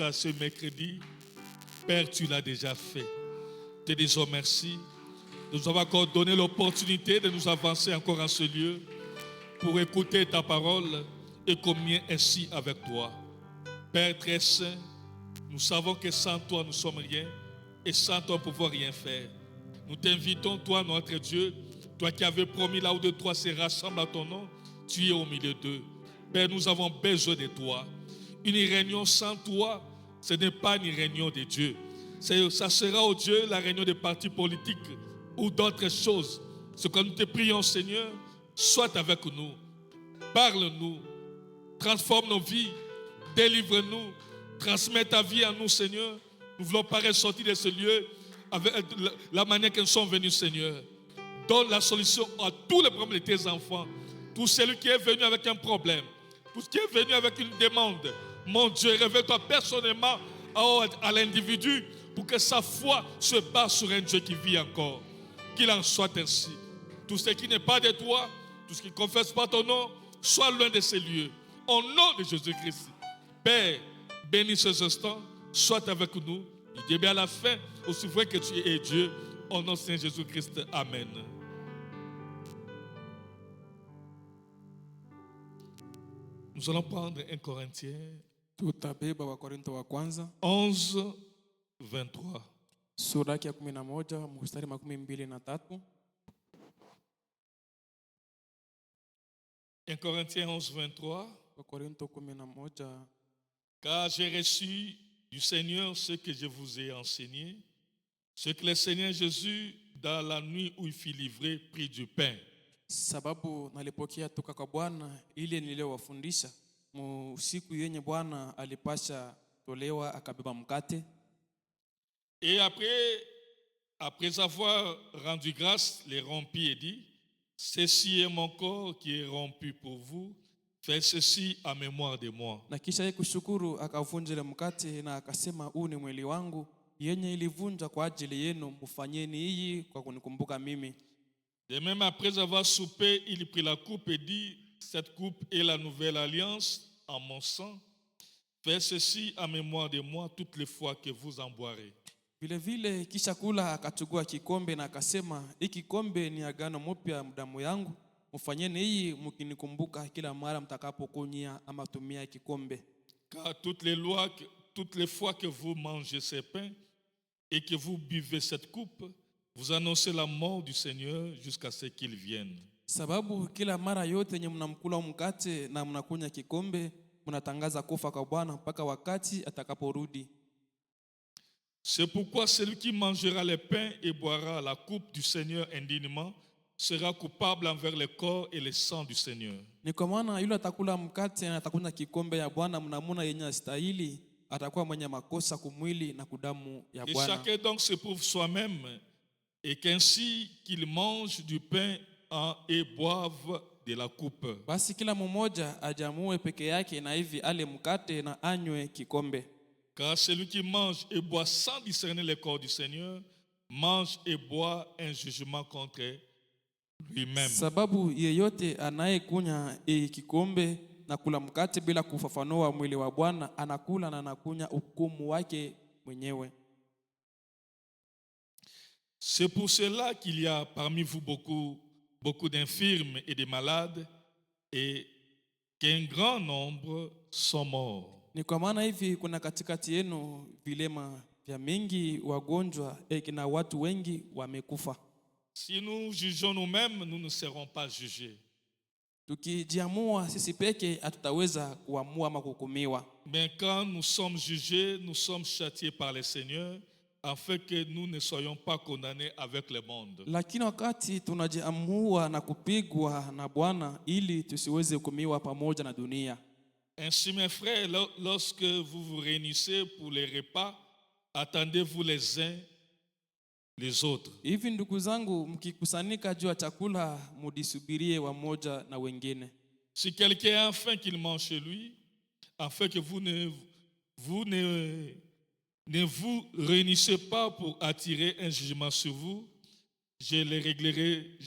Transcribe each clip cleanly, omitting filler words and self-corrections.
jusqu'à ce mercredi, Père, tu l'as déjà fait. Te disons merci de nous avoir encore donné l'opportunité de nous avancer encore en ce lieu pour écouter ta parole et communier ainsi avec toi. Père très saint, nous savons que sans toi nous sommes rien et sans toi nous ne pouvons rien faire. Nous t'invitons, toi notre Dieu, toi qui avais promis là où deux trois se rassemblent à ton nom, tu es au milieu d'eux. Père, nous avons besoin de toi. Une réunion sans toi, ce n'est pas une réunion de Dieu. Ça sera au Dieu la réunion des partis politiques ou d'autres choses. Ce que nous te prions, Seigneur, sois avec nous. Parle-nous. Transforme nos vies. Délivre-nous. Transmets ta vie à nous, Seigneur. Nous ne voulons pas ressortir de ce lieu avec la manière que nous sommes venus, Seigneur. Donne la solution à tous les problèmes de tes enfants. Tout celui qui est venu avec un problème, tout ce qui est venu avec une demande, mon Dieu, révèle-toi personnellement à l'individu pour que sa foi se base sur un Dieu qui vit encore. Qu'il en soit ainsi. Tout ce qui n'est pas de toi, tout ce qui ne confesse pas ton nom, soit loin de ces lieux. Au nom de Jésus-Christ. Père, bénis ces instants, sois avec nous. Du début à la fin, aussi vrai que tu es Dieu. Au nom de Saint Jésus-Christ. Amen. Nous allons prendre 1 Corinthiens 11, 23. Sura ya 11 mstari 23. 1 Corinthiens 11, 23. Wakorintho 11. Car j'ai reçu du Seigneur ce que je vous ai enseigné, ce que le Seigneur Jésus, dans la nuit où il fut livré, prit du pain. Sababu nalipokea toka kwa Bwana ile niliyowafundisha, usiku yenye Bwana alipasha tolewa akabeba mkate. Et après avoir rendu grâce, les rompit et dit, ceci est mon corps qui est rompu pour vous, faites ceci en mémoire de moi. Na kisha yeye kushukuru akavunja ile mkate na akasema, huu ni mwili wangu yenye ilivunjwa kwa ajili yenu, mfanyeni hii kwa kunikumbuka mimi. De même, après avoir soupé, il prit la coupe et dit, cette coupe est la nouvelle alliance en mon sang. Faites ceci en mémoire de moi toutes les fois que vous en boirez. Vile vile kisha kula akachukua kikombe na akasema, hiki kikombe ni agano mpya damu yangu, mfanyeni hii mkinikumbuka kila mara mtakapokunywa ama tumia kikombe. Car toutes les fois que vous mangez ces pains et que vous buvez cette coupe, vous annoncez la mort du Seigneur jusqu'à ce qu'il vienne. Sababu kila mara yote yenye mnamkula mkate na mnakunywa kikombe, mnatangaza kufa kwa Bwana mpaka wakati atakaporudi. C'est pourquoi celui qui mangera les pains et boira la coupe du Seigneur indignement sera coupable envers le corps et le sang du Seigneur. Ni kwa maana yule atakula mkate na atakunywa kikombe ya Bwana mnamuna yenye astahili, atakuwa mwenye makosa kumwili na kudamu ya Et Bwana. chacun donc se prouve soi-même, et qu'ainsi qu'il mange du pain et boive de la coupe. Basi kila mmoja ajamue peke yake na hivi ale mkate na anywe kikombe. Car celui qui mange et boit sans discerner le corps du Seigneur mange et boit un jugement contre lui-même. Sababu yeyote anayekunywa kikombe na kula mkate bila kufafanua mwili wa Bwana anakula na anakunywa hukumu wake mwenyewe. C'est pour cela qu'il y a parmi vous beaucoup d'infirmes et de malades, et qu'un grand nombre sont morts. Ni kwa maana hivi kuna katikati yenu vilema vya mingi, wagonjwa na watu wengi wamekufa. Si nous jugeons nous-mêmes, nous ne serons pas jugés. Tukijiamua sisi peke hatutaweza kuamua ama kuhukumiwa. Mais quand nous sommes jugés, nous sommes châtiés par le Seigneur, afin que nous ne soyons pas condamnés avec le monde. Lakini wakati tunajiamua na kupigwa na Bwana ili tusiweze hukumiwa pamoja na dunia. Ainsi, mes frères, lorsque vous vous réunissez pour les repas, attendez-vous les uns les autres. Hivi ndugu zangu, mkikusanyika juu ya chakula mudisubirie wamoja na wengine. Si quelqu'un a faim, qu'il mange chez lui, afin que vous ne vous réunissez pas pour attirer un jugement sur vous. Je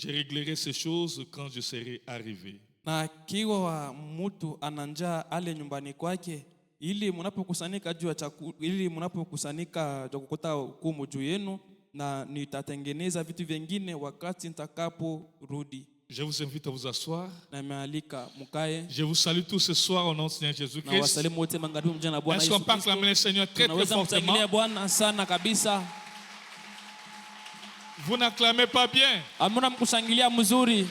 réglerai ces choses quand je serai arrivé. Na kiwa mtu ana njaa ale nyumbani kwake, ili mnapokusanyika juu ya chakula, ili mnapokusanyika juu kukuta hukumu juu yenu, na nitatengeneza vitu vingine wakati nitakaporudi. Je vous invite à vous asseoir. Na mealika mukae. Je vous salue tous ce soir au nom du Seigneur Jésus-Christ. Na wasalimu wote magharibi mjana Bwana Est-ce Yesu qu'on peut Kristo. acclamer le Seigneur très très Tunaweza fortement? kumshangilia Bwana sana kabisa. Vous n'acclamez pas bien. Amuna mkushangilia mzuri.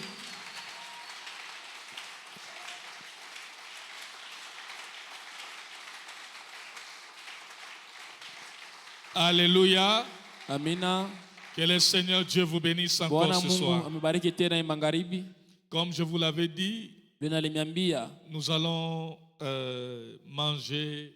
Alléluia. Amina. Que le Seigneur Dieu vous bénisse encore Bwana ce Mungu soir. amebariki tena hii magharibi. Comme je vous l'avais dit, Bwana aliniambia nous allons manger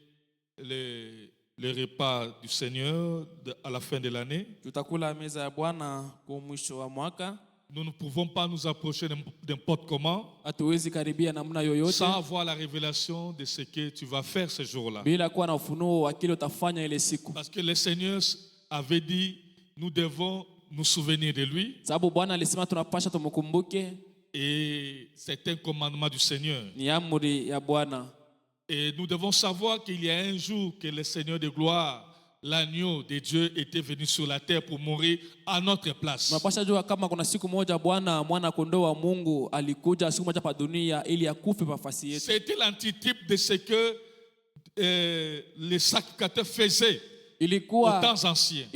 le repas du Seigneur à la fin de l'année. tutakula meza ya Bwana kwa mwisho wa mwaka. Nous ne pouvons pas nous approcher n'importe comment Hatuwezi karibia namna yoyote sans avoir la révélation de ce que tu vas faire ce jour-là. bila kuwa na ufunuo wa kile utafanya ile siku. Parce que le Seigneur avait dit, nous devons nous souvenir de lui. Sababu Bwana alisema tunapasha tumkumbuke, Et c'est un commandement du Seigneur. ni amri ya Bwana. Et nous devons savoir qu'il y a un jour que le Seigneur de gloire, l'agneau de Dieu, était venu sur la terre pour mourir à notre place. Tunapasha jua kama kuna siku moja Bwana mwana kondoo wa Mungu alikuja siku moja pa dunia ili akufe pa nafasi yetu. C'était l'antitype de ce que les sacrificateurs faisaient aux Ilikuwa temps anciens.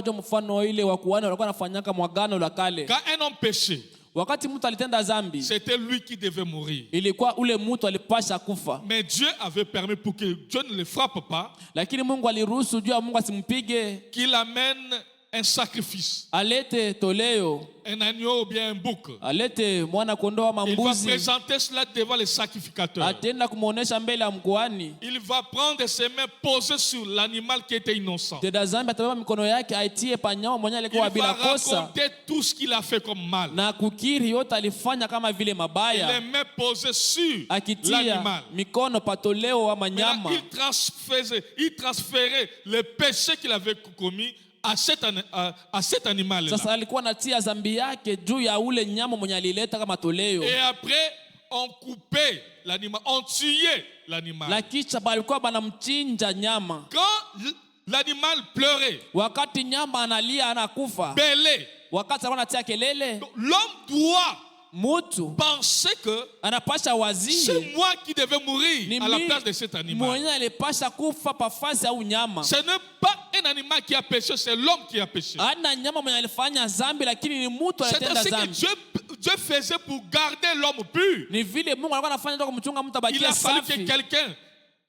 jo mfano ile wa kuhani walikuwa wanafanyaka mwagano la kale. Quand un homme péchait, Wakati mtu alitenda dhambi, c'était lui qui devait mourir. ilikuwa ule mtu alipasha kufa. Mais Dieu avait permis, pour que Dieu ne le frappe pas, Lakini Mungu aliruhusu juu ya Mungu asimpige, qu'il amène un sacrifice, alete toleo, un agneau ou bien un bouc. alete mwana kondoo wa Il va mambuzi, présenter cela devant les sacrificateurs. atenda kumuonesha mbele ya mkuhani. Il va prendre ses mains posées sur l'animal qui était innocent. Tenda dhambi atabeba mikono yake aitie panyama mwenye Il alikuwa va bila kosa, raconter tout ce qu'il a fait comme mal. na kukiri yote alifanya kama vile Les mabaya, mains posées sur akitia l'animal. mikono patoleo wa Maintenant, manyama. il transférait le péché qu'il avait commis à cet animal-là. Sasa alikuwa anatia dhambi yake juu ya ule nyama mwenye alileta kama toleo, Et après, on coupait l'animal, on tuait l'animal. na kisha balikuwa banamchinja nyama. Quand l'animal pleurait, Wakati nyama analia anakufa, bêlait, wakati alikuwa anatia kelele, l'homme doit mtu penser que anapasha wazie c'est moi qui devais mourir ni à la place de cet animal. mwenye alipasha kufa pafasi au nyama. Ce n'est pas un animal qui a péché, c'est l'homme qui a péché. Ana nyama mwenye alifanya dhambi, lakini ni mtu C'est alitenda ainsi que dhambi. Dieu faisait pour garder l'homme pur. Ni vile Mungu alikuwa anafanya ndio kumchunga mtu Il abakie a fallu que safi. quelqu'un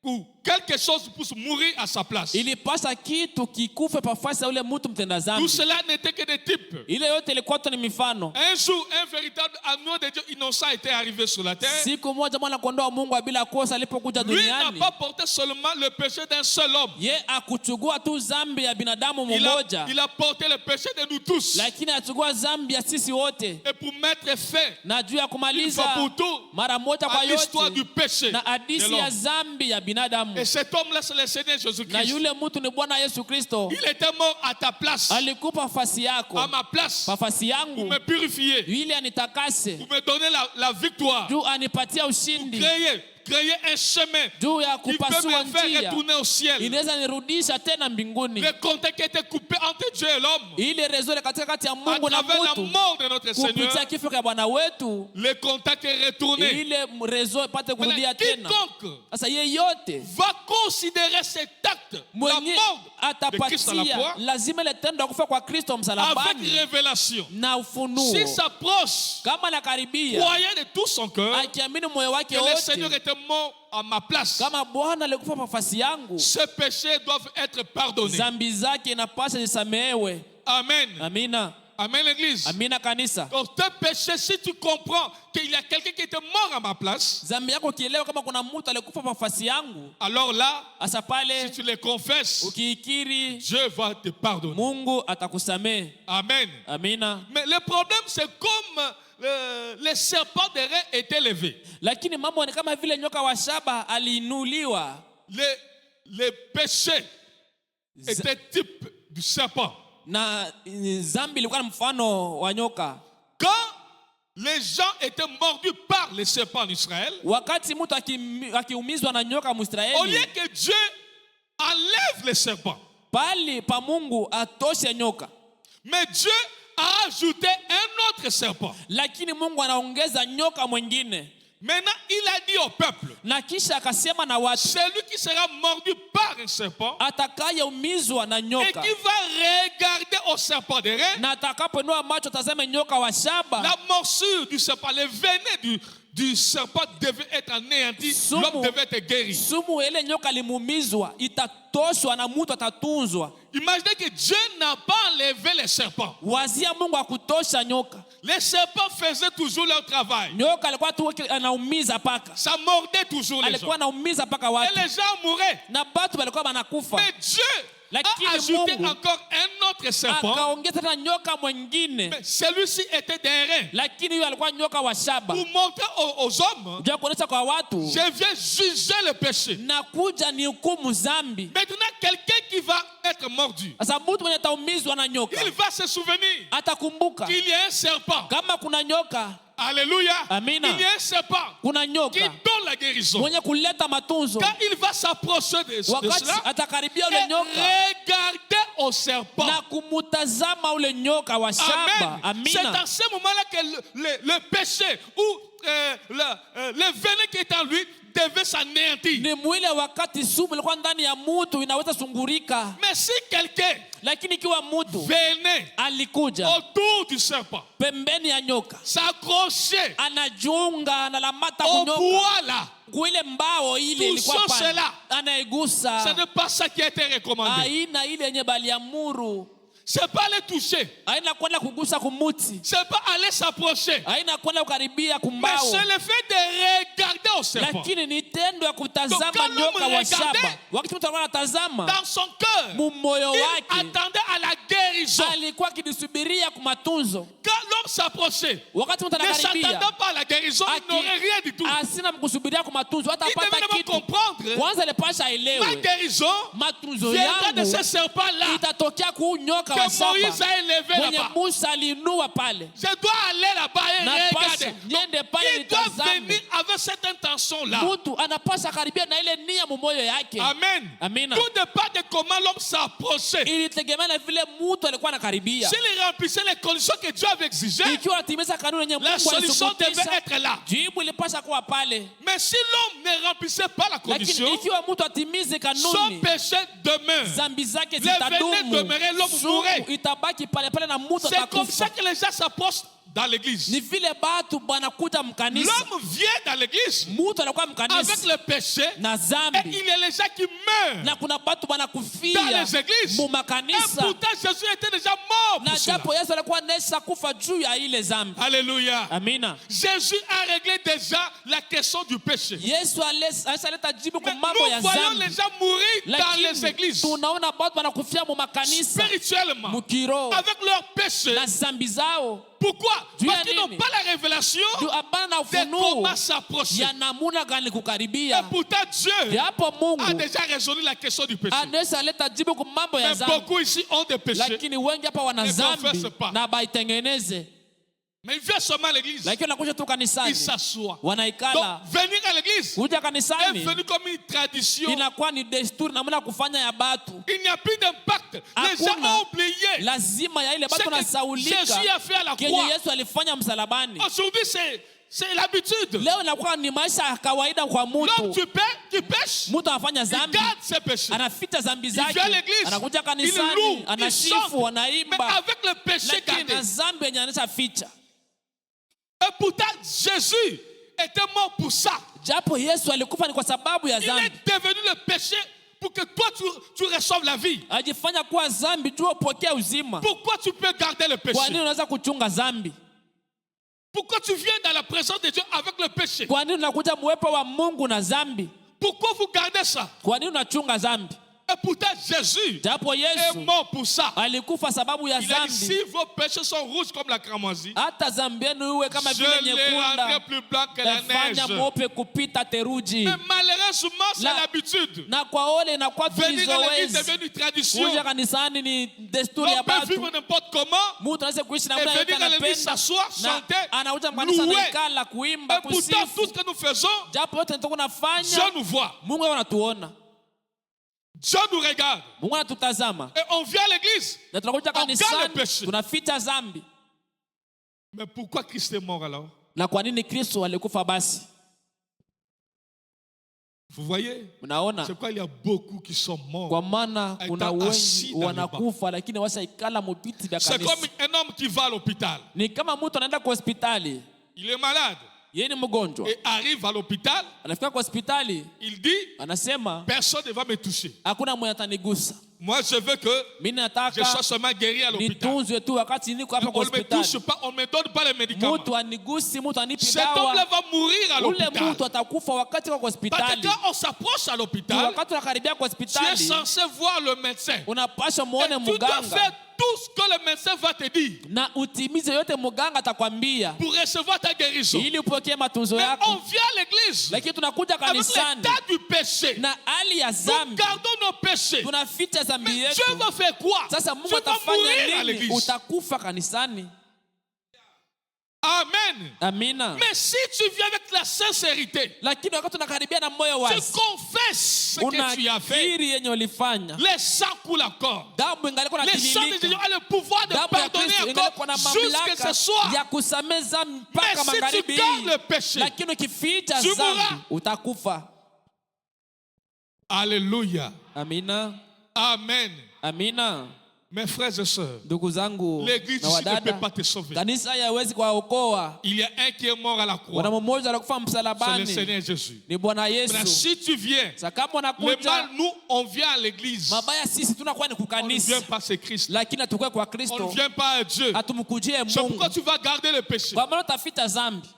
ou quelque chose puisse mourir à sa place. Ilipasha kitu kikufe pafasi ya ule mtu mtenda Tout dhambi. cela n'était que des types. Ile yote ilikuwa tu ni mifano. Un jour, un véritable agneau de Dieu innocent était arrivé sur la terre. Siku moja mwana kondoo wa Mungu bila kosa alipokuja Lui n'a duniani, pas porté seulement le péché d'un seul homme. ye akuchugua tu dhambi ya binadamu Il mmoja, a porté le péché de nous tous. lakini achugua dhambi ya sisi wote, Et pour mettre fin na juu ya une kumaliza fois pour tout mara moja kwa à l'histoire du yote péché na de hadisi ya l'homme. dhambi ya binadamu. Et cet homme-là, c'est le Seigneur Na Jésus-Christ. yule mtu ni Bwana Yesu Kristo. Il était mort à ta place, Alikupa fasi yako, à ma place, pafasi pour yangu, me purifier, ili anitakase, pour me donner la victoire, juu anipatia ushindi, créer un chemin juu ya qui peut kupasua me faire njia, retourner au ciel. inaweza nirudisha tena mbinguni. Le contact qui était coupé entre Dieu et l'homme, Ile rezo katika kati ya à Mungu na travers la mtu, mort de notre Seigneur, kupitia kifo cha Bwana wetu, le contact est retourné. ile rezo ipate kurudia Maintenant, tena. quiconque Sasa yeyote va considérer cet acte, la mwenye mort de Christ à la atapatia croix, lazima ile tendo ya kufa kwa Kristo avec msalabani révélation, na ufunuo, s'il s'approche, kama nakaribia croyant de tout son cœur akiamini moyo wake que le Seigneur wote, était mort à ma place, kama Bwana alikufa nafasi yangu, ces péchés doivent être pardonnés. zambi zake inapasha zisamehewe. Amen. Amina, Amen, l'église. amina kanisa. Donc, tes péchés, si tu comprends qu'il y a quelqu'un qui était mort à ma place, Zambi yako kielewa kama kuna mtu alikufa nafasi yangu, alors là, asa si pale tu les confesses, ukiikiri, Dieu va te pardonner. Mungu atakusamehe. Amen. Amina. Mais le problème, c'est comme les serpents de reins étaient levés. Lakini mambo ni kama vile nyoka wa shaba aliinuliwa. Les péchés étaient type du serpent. Na zambi ilikuwa ni mfano wa nyoka. Quand les gens étaient mordus par les serpents en Israël, wakati mtu akiumizwa na nyoka au Mwisraeli, lieu que Dieu enlève les serpents, pali pa Mungu atoshe nyoka, mais Dieu a ajouté un autre serpent. lakini Mungu anaongeza nyoka mwingine. Maintenant, il a dit au peuple, Na kisha akasema na watu, celui qui sera mordu par un serpent atakayeumizwa na et nyoka qui va regarder au serpent des reins, na atakapoinua macho tazame nyoka wa shaba, la morsure du serpent, le venin du serpent devait être anéanti, l'homme devait être guéri. sumu ile nyoka limumizwa itatoshwa na mtu atatunzwa. Imaginez que Dieu n'a pas enlevé les serpents. Wazia Mungu akutosha nyoka. Les serpents faisaient toujours leur travail. Nyoka alikuwa tu anaumiza paka, Ça mordait toujours les gens. alikuwa anaumiza paka Et watu les gens mouraient. na batu walikuwa wanakufa. Mais Dieu Lakini a ajouté Mungu encore un autre serpent. akaongeza tena nyoka mwingine, Mais celui-ci était des reins. lakini huyo alikuwa nyoka wa shaba. Pour montrer aux hommes, Ndio kuonesha kwa watu, je viens juger le péché. nakuja ni hukumu zambi. Maintenant, quelqu'un qui va être mordu, Sasa mtu mwenye ataumizwa na nyoka il va se souvenir atakumbuka qu'il y a un serpent. kama kuna nyoka, Alléluia. Amina. Il y a un serpent kuna qui nyoka donne la guérison. mwenye kuleta matunzo. Quand il va s'approcher de Wakati cela, atakaribia et ule nyoka regarder au serpent. na kumutazama ule nyoka wa shaba. Amen. C'est Amina. dans ce moment-là que le péché ou le venin qui est en lui devait s'anéantir. Ni mwile wakati sumu ilikuwa ndani ya mtu inaweza sungurika, Mais si quelqu'un lakini ikiwa mtu venait alikuja autour du serpent, pembeni ya nyoka, s'accrochait anajiunga analamata au kunyoka bois là, kuile mbao ile ilikuwa Touchons pale, cela. ce anaigusa, n'est pas ça qui a été recommandé. aina ile yenye baliamuru, C'est pas les toucher. aina kwenda kugusa kumuti, C'est pas aller s'approcher. aina kwenda kukaribia Mais kumbao, c'est le fait de regarder au serpent. lakini ni tendo ya Donc, kutazama quand nyoka l'homme wa regardait, shaba. Wakati mtu alikuwa anatazama Dans son cœur, mumoyo il wake, attendait à la guérison. alikuwa akisubiria kumatunzo. Quand l'homme s'approchait, Wakati mtu ne anakaribia s'attendant pas à la guérison, il n'aurait rien du tout. asina mkusubiria kumatunzo, hata Il devait pata d'abord kitu. comprendre, Kwanza lepasha ma aelewe guérison matunzo viendra de yangu ce serpent-là itatokea kuu nyoka wa que Moïse shaba a élevé mwenye là-bas. Musa alinua pale. Je dois aller là-bas et Napasha regarder. niende pale Il doit nitazame. venir avec cette intention-là. Mtu anapasha karibia na ile nia mumoyo yake. Amen. Amina. Tout dépend de comment l'homme s'approchait. Ilitegemea na vile mtu alikuwa anakaribia. S'il remplissait les conditions que Dieu avait exigées, Ikiwa anatimiza kanuni yenye la Mungu solution devait alisubutisha, être là. jibu ilipasha kuwa pale. Mais si l'homme ne remplissait pas la condition, Lakini ikiwa mtu atimize son kanuni, péché demeure. zambi zake Le venin zitadumu, demeurait, l'homme sumu mourrait. itabaki pale pale na mtu C'est comme ça atakufa. que les gens s'approchent dans l'église. Ni vile batu banakuja mkanisa, L'homme vient dans l'église mtu anakuwa avec mkanisa le péché na et zambi, il y a les gens qui meurent na kuna batu dans banakufia les églises. mu Et makanisa, pourtant Jésus était déjà mort na pour cela. japo Yesu alikuwa nesha kufa juu ya ile zambi. Alléluia. Amina. Jésus a réglé déjà la question du péché. Yesu aleta jibu kwa Mais mambo ya nous voyons zambi, les gens mourir dans les lakini églises tunaona batu banakufia mu makanisa spirituellement mukiro avec leur péché. na zambi zao. Pourquoi? Juu ya Parce qu'ils n'ont nini? pas la révélation Juu abana na de ufunuo comment s'approcher. ya namuna gani Et kukaribia. pourtant Dieu Japo a Mungu déjà résolu la question du péché. anaweza aleta jibu kwa mambo ya Mais zambi, beaucoup ici ont des péchés. lakini wengi hapa wana Ne zambi confesse pas. na baitengeneze, Mais il vient seulement à l'église. lakini wanakuja tu Il kanisani, s'assoit. wanaikala. Donc, venir à l'église Kuja est kanisani venu comme une tradition. inakuwa ni desturi namna kufanya ya batu. Il n'y a plus d'impact. Les gens Hakuna ont oublié lazima ya ile ce batu que nasaulika Jésus a fait à la kenye croix. Yesu alifanya msalabani. Aujourd'hui, c'est l'habitude. Leo inakuwa ni maisha ya kawaida kwa L'homme, mtu. tu pêches, Mtu anafanya il zambi, garde ses péchés. anafita zambi Il vient à zake, l'église, anakuja il kanisani, loue, il chante. anasifu, Mais anaimba, avec le péché lakini gardé. na zambi yenye anaisha ficha. Et pourtant, Jésus était mort pour ça. Japo Yesu alikufa ni kwa sababu ya Il zambi. est devenu le péché pour que toi, tu reçoives la vie. Ajifanya kuwa zambi juu upokee uzima. Pourquoi tu peux garder le Kwa nini péché? unaweza kuchunga zambi? Pourquoi tu viens dans la présence de Dieu avec le péché? Kwa nini unakuja muwepo wa Mungu na zambi? Pourquoi vous gardez ça? Kwa nini unachunga zambi? Et pourtant, Jésus Japo est Yesu mort pour ça. alikufa sababu ya Il a dit, zambi. si vos péchés sont rouges comme la cramoisie, Hata zambi yenu iwe kama je vile les rendrai nyekunda, plus blancs que la tafanya neige. mope kupita theluji. Mais malheureusement, c'est La- l'habitude. Na kwa ole na kwa Venir à l'église tulizoezi est devenu tradition. kuja kanisani ni desturi ya On peut batu. vivre n'importe comment. Mtu anaweza kuishi Et namna yote venir à l'église, anapenda, s'asseoir, na chanter, anakuja kanisa louer. na ikala kuimba Et pourtant, tout ce kusifu. que nous faisons, Japo yote tuko Dieu nafanya, nous voit. Mungu anatuona, Dieu nous regarde. Mungu anatutazama. Et on vient à l'église. Na tunakuja On garde le kanisani péché. tunaficha zambi. Mais pourquoi Christ est mort alors? Na kwa nini Kristo alikufa basi? Vous voyez? Mnaona? C'est quoi? Il y a beaucoup qui sont morts. Kwa maana kuna Étant assis wengi dans le wanakufa lakini washaikala mubiti vya C'est kanisa. comme un homme qui va à l'hôpital. Ni kama mtu anaenda kwa hospitali, Il est malade. yeye ni mgonjwa, Et arrive à l'hôpital. anafika kwa hospitali, Il dit, anasema personne ne va me toucher. hakuna mwenye atanigusa. Moi, je veux que Mimi je nataka sois seulement guéri à l'hôpital. nitunzwe tu wakati niko hapa kwa On ne me touche hospitali. pas, on ne me donne pas les médicaments. Mtu anigusi, mtu anipi Cet homme-là dawa. va mourir à Ule l'hôpital. mtu atakufa wakati kwa Parce que hospitali. quand on s'approche à l'hôpital, Wakati unakaribia kwa tu es hospitali, censé voir le médecin. unapaswa Et muone tu dois muganga faire tout ce que le médecin va te dire na utimize yote muganga atakwambia pour recevoir ta guérison. ili upokee matunzo Mais on yako. vient à l'église Lakini tunakuja avec kanisani l'état du péché. na hali ya Nous zambi, gardons nos péchés. tunaficha zambi Mais Dieu yetu. va faire quoi? Sasa Tu Mungu vas atafanya mourir à nini? l'église. Utakufa kanisani. Amen. Amina. Mais si tu viens avec la sincérité, Lakini wakati unakaribia na moyo tu wazi, confesses ce que tu as fait, unakiri yenye ulifanya, les sangs coulent encore. damu ingalikuwa Les sangs de Jésus natililika, ont le pouvoir de damu ya pardonner Kristo encore ingalikuwa na jusqu'à ce mamlaka soir. ya kusameza Mais mpaka si tu magharibi gardes hii. le péché, Lakini ukificha tu zambi mourras. utakufa. Alléluia. Amina. Amen. Amina. Mes frères et sœurs, Ndugu zangu l'église na ici ne peut wadada, pas te sauver. kanisa haiwezi kuwaokoa. Il y a un qui est mort à la croix. Kuna mmoja alikufa C'est le msalabani, Seigneur Jésus. ni Bwana Maintenant, Yesu. si tu viens, Sasa kama le unakuja mal, nous, on vient à l'église. mabaya, sisi tunakuwa ni On ne kukanisa, vient pas à Christ. lakini hatukuwe kwa On ne Kristo, vient pas à Dieu. hatumkujie C'est pourquoi Mungu. tu vas garder le péché. Kwa maana utaficha zambi.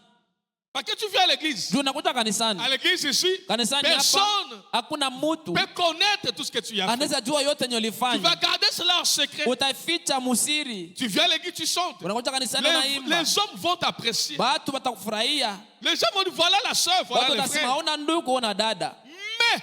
Parce que tu viens à l'église. Juu unakuja kanisani, À l'église ici, kanisani hapa personne hakuna mtu peut connaître tout ce que tu as fait. anaweza jua yote yenye Tu vas ulifanya. garder cela en secret. Utaficha musiri. Tu viens à l'église, tu chantes. Unakuja kanisani Les unaimba, hommes vont t'apprécier. watu watakufurahia, Les gens vont dire voilà la soeur, voilà watu le watasema frère. una ndugu, una dada. Mais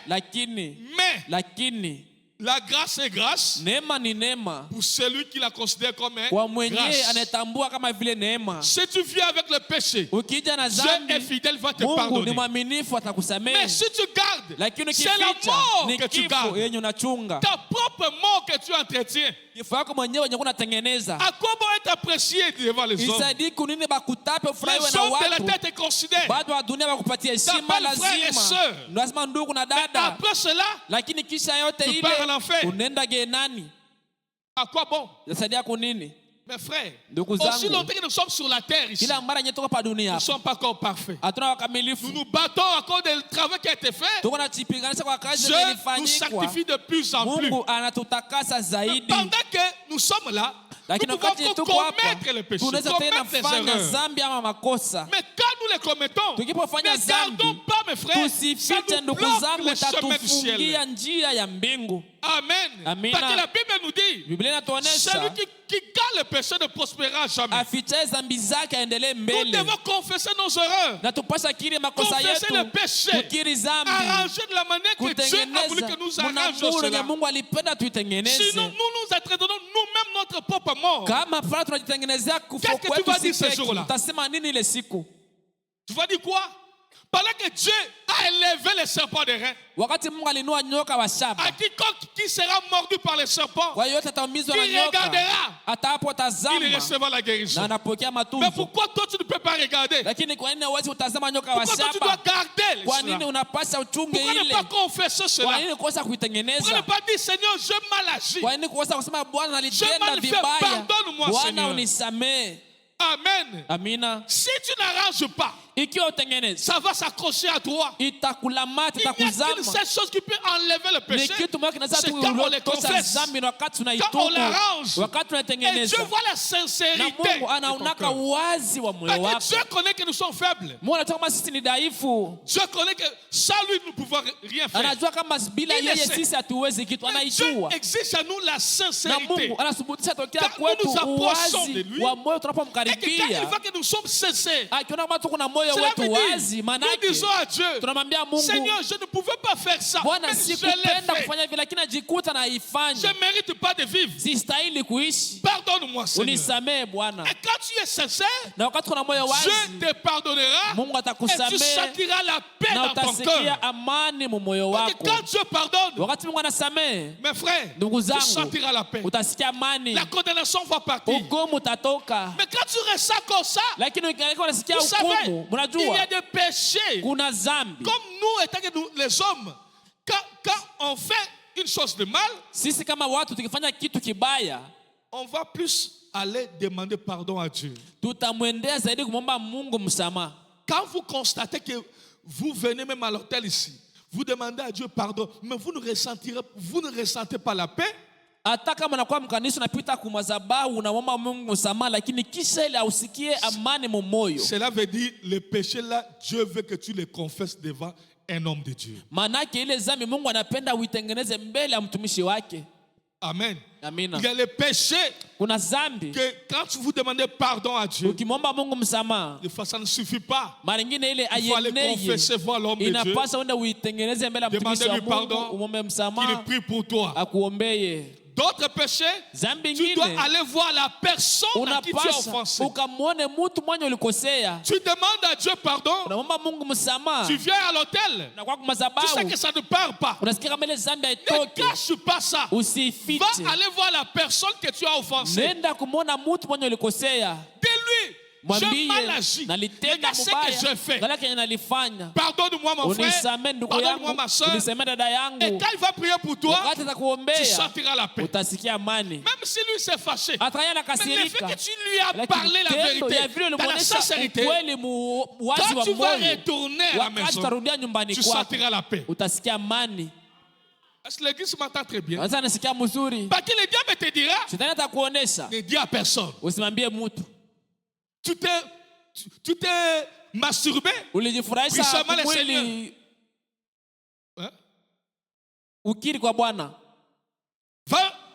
Lakini la grâce est grâce neema ni neema pour celui qui la considère comme kwa un mwenyewe grâce. anayetambua kama vile neema. Si tu viens avec le péché, Ukija na Dieu zambi, est fidèle, va te Mungu ni pardonner. mwaminifu, Mais atakusamehe. si tu gardes, Lakini c'est la ukificha mort ni que tu kifo gardes. yenye unachunga, Ta propre mort que tu entretiens. kifo yako mwenyewe yenye unatengeneza. À quoi bon être apprécié devant les hommes? Isaidii kunini bakutape ufurahiwe Les na hommes de la watu, tête te considèrent. watu wa dunia wakupatia heshima. T'appelles frère et Lazima sœur. lazima ndugu na Mais dada, après cela, lakini kisha yote tu pars en ile enfer. unaenda genani. À quoi bon? Zasaidia kunini? Mes frères, Ndugu aussi zangu, longtemps que nous sommes sur la terre ici, kila mara yenye tuko pa dunia nous ne hapa sommes pas encore parfaits. hatuna Nous wakamilifu, nous battons à cause du travail qui a été fait. tuko najipiganisha kwa kazi Dieu nous ilifanyikwa. sanctifie de plus en plus. Mungu anatutakasa zaidi. Pendant que nous sommes là, Lakini nous pouvons wakati tuko hapa commettre les péchés, tunaweza tena commettre les fanya erreurs. zambi ama makosa. Mais quand nous les commettons, Tukipofanya ne gardons zambi, pas, mes frères, ça tusifiche nous ndugu bloque zangu, le chemin du ciel. tatufungia njia ya mbingu. Amen. Amina. Parce que la Bible nous dit, Biblia inatuonesha celui qui garde le péché ne prospérera jamais. afichaye zambi zake aendelee Nous mbele. devons confesser nos erreurs, Na tupasha kiri makosa confesser yetu, le péché, kukiri zambi, arranger de la manière que Dieu a voulu kutengeneza que nous arrangions munamuru cela. yenye Mungu alipenda tuitengeneze. Sinon, nous nous entretenons nous-mêmes notre propre mort. Kama fala tunajitengenezea kufa Qu'est-ce que tu kwetu vas dire si ce peke, jour-là? utasema nini ile siku? Tu vas dire quoi? Pendant que Dieu a élevé les serpents des reins, Wakati Mungu alinua nyoka wa à shaba, quiconque qui sera mordu par les serpents, kwa hiyo yote ataumizwa na il nyoka, regardera, hata hapo il atazama recevra la na guérison. anapokea Mais matunzo. pourquoi toi tu ne peux pas regarder? Lakini kwa nini huwezi utazama nyoka wa Pourquoi toi tu dois shaba? garder Kwa cela? nini unapasha uchunge Pourquoi ne ile? pas confesser Kwa cela? nini kosa Pourquoi ne kuitengeneza? pas dire Seigneur, j'ai mal agi? Kwa nini kosa kusema Bwana nalitenda mal fait, vibaya? pardonne-moi, Bwana Seigneur. unisamee. Amen. Amina. Si tu n'arranges pas, ikiwa utengeneze ça va s'accrocher à toi. itakulamata, Il n'y a qu'une itakuzama. seule chose qui peut enlever le Ni péché. kitu moja kinaweza C'est quand on les kuondosha confesse. dhambi wakati Quand on tunaitubu, l'arrange. wakati Et tunaitengeneza. Dieu voit la Na sincérité. Mungu de ton anaonaka cœur. uwazi wa moyo Parce que wako. Dieu connaît que nous sommes faibles. Mungu anajua kama sisi ni dhaifu. Dieu connaît que sans lui nous ne pouvons rien faire. Anajua kama bila Il yeye le sait. sisi hatuwezi kitu, Et Dieu anaijua. exige à nous la Na sincérité. Mungu anasubutisha tokea Quand nous kwetu nous approchons de uwazi lui, wa moyo Et que quand il tunapomkaribia. voit que nous sommes sincères, Akiona kama tuko na moyo cela wetu veut wazi, dire, maana nous disons à Dieu, tunamwambia Mungu, Seigneur, je ne pouvais pas faire ça, Bwana, mais je l'ai sikupenda fait. kufanya vile, lakini najikuta Je naifanya. ne mérite pas de vivre. Sistahili kuishi, Pardonne-moi, Seigneur. unisamehe Bwana. Et quand tu es sincère, Na wakati kuna moyo wazi, Dieu te pardonnera Mungu et tu atakusamehe sentiras la paix na dans ton utasikia cœur. amani mu moyo Parce que wako. quand Dieu pardonne, Wakati Mungu anasamehe, mes frères, ndugu tu zangu, sentiras la paix. utasikia amani, La condamnation va partir. hukumu utatoka. Mais quand tu ressens comme ça, Lakini ukiangalia unasikia vous savez, hukumu, il y mnajua a des péchés. kuna dhambi. Comme nous, étant que nous, les hommes, quand on fait une chose de mal, Sisi kama watu tukifanya kitu kibaya, on va plus aller demander pardon à Dieu. tutamwendea zaidi kumwomba Mungu msamaha. Quand vous constatez que vous venez même à l'hôtel ici, vous demandez à Dieu pardon, mais vous ne ressentez pas la paix, Hata kama nakuwa mkanisa unapita kumazabau unamwomba Mungu msamaha, lakini kisha ile ausikie amani mu moyo. cela veut dire les péchés là, Dieu veut que tu les confesses devant un homme de Dieu. Manake ile dhambi Mungu anapenda uitengeneze mbele ya mtumishi wake. Amen. Amina. Il y a les péchés Kuna dhambi que quand vous demandez pardon à Dieu, ukimwomba Mungu msamaha, des fois ça ne suffit pas. mara nyingine ile Il faut aller ayeneye confesser voir l'homme de Dieu, inapasa uende uitengeneze mbele ya mtumishi wa Demandez-lui pardon, Mungu, umwombe qui msamaha, le prie pour toi. akuombeye. D'autres péchés, Dhambi tu dois nyingine aller voir la personne à qui tu as unapasa offensé. ukamwone mtu mwenye ulikosea, Tu demandes à Dieu pardon, unamwomba Mungu msamaha, tu viens à l'hôtel, na kwa tu sais kumazabau que ça ne part pas. unasikia kama ile dhambi Ne haitoki, cache pas ça. usifiche. Va aller voir la personne que tu as offensée. Nenda kumwona mtu mwenye ulikosea, Dis-lui, j'ai mwambie mal agi. nalitenda Regarde ce que mubaya, j'ai fait. angalia kenye nalifanya, Pardonne-moi mon frère, unisamehe ndugu pardonne-moi yangu, ma soeur. unisamehe dada Et yangu. quand il va prier pour toi, Wakati tu atakuombea sentiras la paix. utasikia amani. Même si lui s'est fâché. Hata yeye Mais le fait anakasirika, que tu lui as lakini parlé la tendo ya vérité, vile dans la ulimuonesha sincérité, ukweli wazi quand wa tu vas moyo, retourner à la wakati maison, utarudia nyumbani tu kwako sentiras la paix. utasikia amani. Est-ce que l'église m'entend très bien? Sasa nasikia mzuri. Parce que le diable te dira, Shetani atakuonesha, ne dis à personne. usimwambie mtu. Tu t'es masturbé, Ulijifurahisha Prisama le mwili, hein? ukiri kwa Bwana,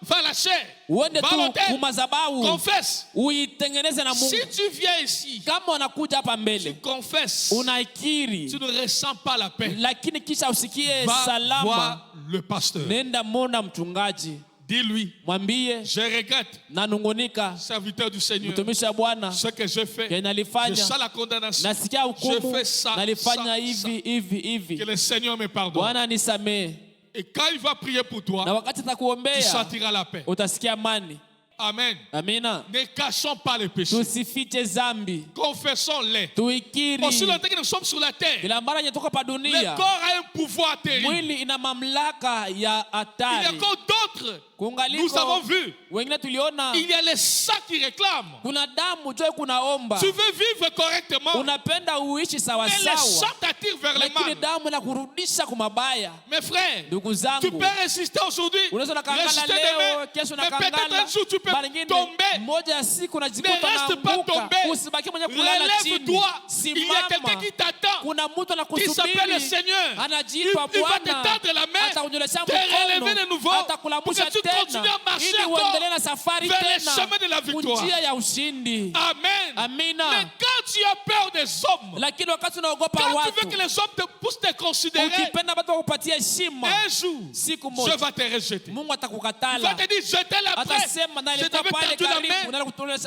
Va à la chair, uende va à tu l'hôtel, kumazabau, confesse. uitengeneze na Mungu. Si tu viens ici, Kama unakuja hapa tu mbele confesses, unaikiri, tu ne ressens pas la paix, lakini kisha usikie va salama, voir le pasteur. nenda mona mchungaji, Dis-lui, mwambie je regrette, nanungunika, serviteur du Seigneur, mtumishi wa Bwana, ce que j'ai fait. kenye Je nalifanya, sens la condamnation. nasikia hukumu, Je fais ça, nalifanya ça, hivi hivi Que hivi, le Seigneur me pardonne. Bwana nisamehe. Et quand il va prier pour Na toi, wakati tu atakuombea sentiras la paix. utasikia amani. Amen. Amina. Ne cachons pas les péchés. Tusifiche zambi, Confessons-les. tuikiri. Aussi longtemps que nous sommes sur la terre, Kila mara yenye tuko pa le dunia, corps a un pouvoir terrible. mwili ina mamlaka ya Il y a hatari. encore d'autres. Nous Kungaliko avons vu. wengine tuliona Il y a les saints qui réclament. kuna damu joy, kunaomba, Tu veux vivre correctement. unapenda uishi sawa Mais les sawa, saints t'attirent vers le lakini mal. damu inakurudisha kumabaya. Mes frères, Ndugu tu zangu, peux résister aujourd'hui, unaweza nakangala résister leo, demain, kesho mais peut-être nakangala, un jour tu peux mara nyingine tomber. moja ya siku Ne unajikuta reste pas naanguka. tombé. Usibaki mwenye kulala chini, Relève-toi. Il y a quelqu'un simama. qui t'attend. Kuna mtu Qui s'appelle le anakusubiri, Seigneur. Il anajipa va te Bwana, tendre la main, atakunyolesha te relever de mkono, nouveau, pour atakulamusha que tu continues tena, à marcher ili encore uendelee na safari vers le tena chemin de la victoire. kunjia ya ushindi. Amen. Amina. Mais quand tu as peur des hommes, Lakini wakati unaogopa quand tu watu, veux que les hommes te poussent te considérer, ukipenda watu wakupatie heshima, un jour, siku je moja vais te rejeter. Mungu Il va atakukatala, te dire, je t'ai la presse, atasema na je alikuwa t'avais pale tendu la karibu main,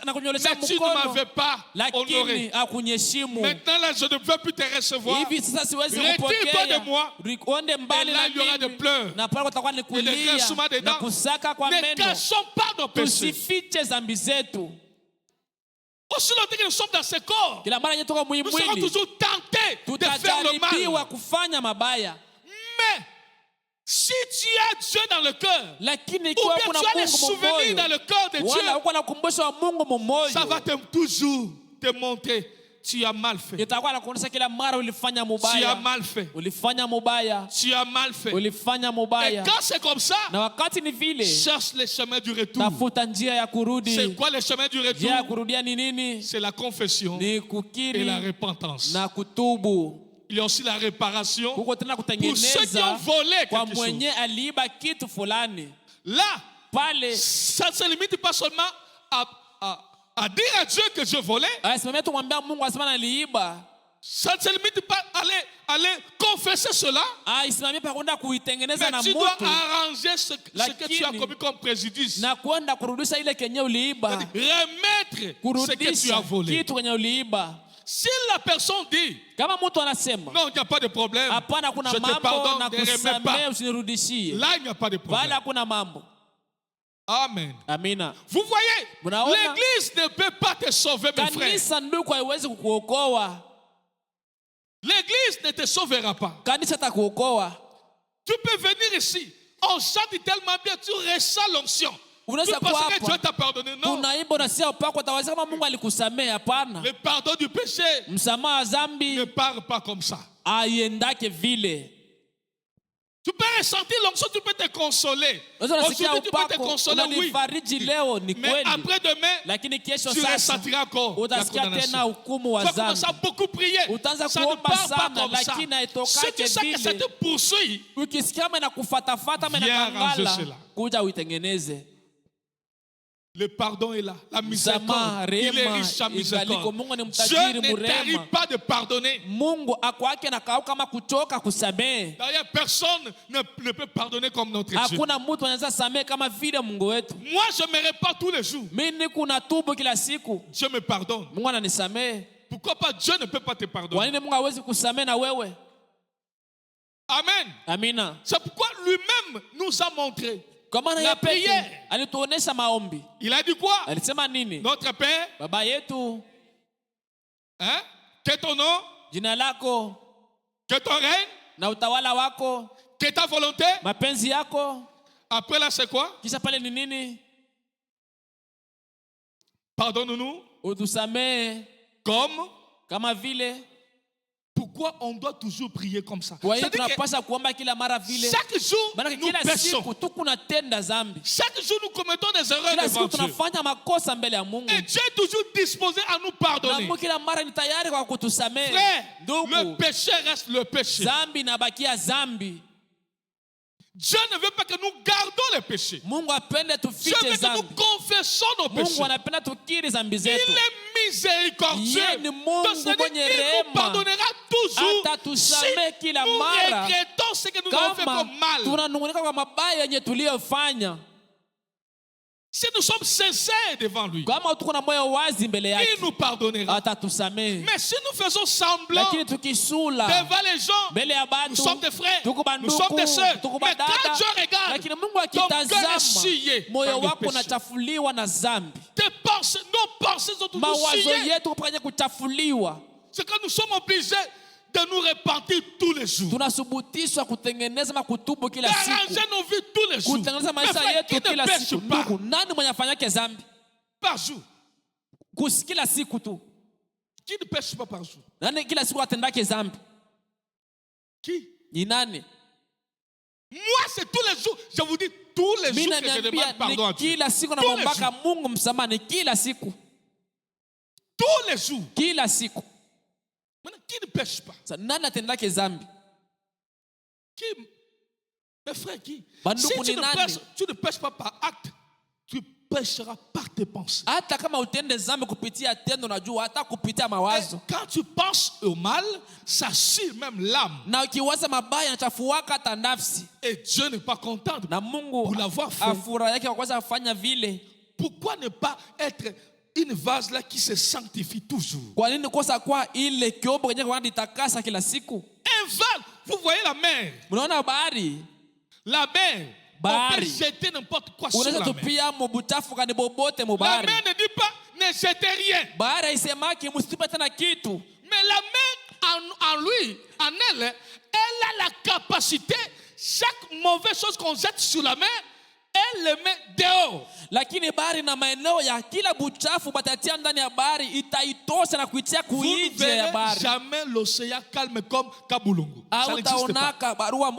na kunyolesha mais tu ne mkono, m'avais pas lakini honoré. akunyeshimu. Maintenant là, je ne veux plus te recevoir. Hivi sasa siwezi Retire-toi kupokea, de moi. uende Et mbali là, na il y aura des mimi, pleurs. na pale kutakuwa ni Et des kulia grincements des na dents. kusaka kwa Ne meno. cachons pas nos péchés. Tusifiche zambi zetu. Aussi longtemps que nous sommes dans ce corps, Kila mara yenye tuko nous serons mwili toujours tentés de faire le tutajaribiwa mal. kufanya mabaya, Mais si tu as Dieu dans le cœur, lakini ou ikiwa bien kuna tu as les Mungu souvenirs dans mmoyo, le cœur de wala Dieu, uko na ukumbusho wa Mungu mmoja, ça va toujours te montrer tu as mal fait. itakuwa inakuonyesha kila mara ulifanya Tu as mubaya, mal fait. ulifanya mubaya, Tu as mal fait. ulifanya Et mubaya. quand c'est comme ça, Na wakati ni vile, cherche les chemins du retour. tafuta njia ya kurudi. C'est quoi les chemins du Njia ya retour? kurudia ni nini? C'est la confession Ni et kukiri la repentance. na kutubu. Il y a aussi la réparation Huko tena pour ceux qui ont kutengeneza volé kwa quelque chose. mwenye aliiba kitu fulani. Là, Pale ça ne se limite pas seulement à dire à Dieu que je volais. asimamia tu mwambia Mungu asema naliiba. Ça ne se limite pas à aller confesser cela. Isimamia pa kwenda kuitengeneza na Mais tu dois mtu arranger ce que tu as commis comme préjudice. na kwenda kurudisha ile kenye uliiba, Remettre ce que tu as kurudisha volé. kitu kenye uliiba. Si la personne dit, Kama mtu anasema non, il n'y a pas de problème, hapana, kuna je te mambo pardonne, na ne remets kusamehe, pas. usinirudishie, Là, il n'y a pas de bali problème. hakuna mambo. Amen. Amina. Vous voyez, Mnaona? l'église ne peut pas te sauver, mes frères. Kanisa ndugu haiwezi kukuokoa. L'église ne te sauvera pas. Kanisa takuokoa. Tu peux venir ici, on chante tellement bien, tu ressens l'onction. Tu Unaweza penses que kuapa Dieu t'a pardonné? Non. tunaimba unasia upako, utaweza kama Mungu alikusamehe. Hapana, Le pardon du péché msamaha wa ne dhambi part pas comme ça. aiendake vile. Tu peux ressentir l'onction, tu peux te consoler. Unaweza unasikia Aujourd'hui, tu peux te upako consoler, oui. unanifariji leo, ni Mais kweli, après-demain, lakini kesho tu sasa ressentiras encore la utasikia tena condamnation. hukumu wa Tu vas commencer à dhambi. beaucoup prier. Utaanza Ça ne kuomba part pas sana, comme ça. lakini haitokake Si tu sais que ça vile. te poursuit, Ukisikia kama inakufatafata ama Viens arranger inakangala, cela. kuja uitengeneze. le pardon est là. La Msamaha, miséricorde. Il est rehema riche en ingaliko. miséricorde. Mungu ni Dieu mtajiri ne tarit mrehema. pas de pardonner. Mungu akwake na kao kama kuchoka kusamehe. D'ailleurs, personne ne peut pardonner comme notre Dieu. Hakuna mtu anaweza samehe kama vile Mungu wetu. Moi, je me répands tous les jours. Mimi niko natubu kila siku, Dieu me pardonne. Mungu ananisamehe. Pourquoi pas Dieu ne peut pas te Kwa pardonner? nini Mungu hawezi kusamehe na wewe? Amen. Amina. C'est pourquoi lui-même nous a montré. Kwa maana La yeye pekee prière. alituonesha maombi. Il a dit quoi? Alisema nini? Notre Père, Baba yetu, hein? Que ton nom, jina lako que ton règne, na utawala wako, que ta volonté. mapenzi yako. Après là, c'est quoi? Kisha pale ni nini? Pardonne-nous. Utusamehe Comme. kama vile. Pourquoi on doit toujours prier comme ça? Kwa hiyo C'est-à-dire que tunapaswa kuomba kila mara vile. chaque jour, Maana nous kila péchons. siku tukunatenda dhambi. Chaque jour, nous commettons des erreurs Kila devant siku Dieu. tunafanya makosa mbele ya Mungu. Et Dieu est toujours disposé à nous Na pardonner. Mungu kila mara ni tayari kwa kutusamehe. Frère, le Ndugu, péché reste le péché. dhambi inabakia dhambi. Dieu ne veut pas que nous gardons les péchés. Mungu apende Dieu tufiche veut que nous dhambi. confessons nos Mungu péchés. anapenda tukiri dhambi Il zetu. est miséricordieux. Yeye ni Mungu Donc, c'est-à-dire mwenye qu'il nous rehema. pardonnera toujours Atatusamehe si kila nous mara. regrettons ce que nous avons fait Kama comme mal. tunanungunika kwa mabaya yenye tuliyofanya, Si nous sommes sincères devant lui, kama tuko na moyo wazi mbele il yake, nous pardonnera. atatusamehe. Mais si nous faisons semblant Lakini tukisula devant les gens, mbele ya nous batu, sommes des frères, tuko nous sommes des sœurs. bandugu, tuko Mais quand badada, Dieu regarde, lakini Mungu ton cœur est akitazama scié moyo par le wako péché. unachafuliwa na dhambi. Tes pensées, nos pensées sont toujours Mawazo sciées. yetu kupanya kuchafuliwa. C'est que nous sommes obligés de nous repentir tous les jours. Tunasubutishwa kutengeneza makutubu kila siku, D'arranger nos vies tous les jours. kutengeneza Mais maisha frère, qui yetu ne kila pêche siku. pas Ndugu, nani mwenye afanyake dhambi par jour? kila siku tu? Qui ne pêche pas par jour? Nani kila siku atendake dhambi? Qui? Ni nani? Moi, c'est tous les jours. Je vous dis, tous les Mimi jours que je naniambia demande pardon à ni Dieu. kila siku Tous les namwombaka Mungu msamaha, ni kila siku, Tous les jours. kila siku. Maintenant, qui ne pêche pas? Sa nani atendake dhambi? Qui? Mes frères, qui? Banduku Si ni nani? tu ne pêches pas par acte, tu pêcheras par tes pensées. Hata kama utende dhambi kupitia tendo, najua hata kupitia mawazo. Et quand tu penses au mal, ça suit même l'âme. Na ukiwaza mabaya nachafuaka hata nafsi. Et Dieu n'est pas content Na Mungu pour l'avoir fait. afura yake kwa kwanza kufanya vile. Pourquoi ne pas être une vase là qui se sanctifie toujours? Kwa nini kosa kwa ile kiombo kenye kwa nitakasa kila siku? Un vase, vous voyez la mer. Mnaona bahari? La mer, on peut Bahari. jeter n'importe quoi sur Unaweza la mer. tupia mubuchafu kani bobote La mubahari. mer ne dit pas, ne jetez rien. Bahari haisemaki msitupe tena kitu. Mais la mer, en lui, en elle, elle a la capacité, chaque mauvaise chose qu'on jette sur la mer, elle le met dehors. Lakini bahari na maeneo ya kila buchafu batatia ndani ya bahari itaitosha na kuitia Vous ne kuinje ya verrez bahari. jamais l'océan calme comme Kabulungu. Ça n'existe pas. Utaonaka barua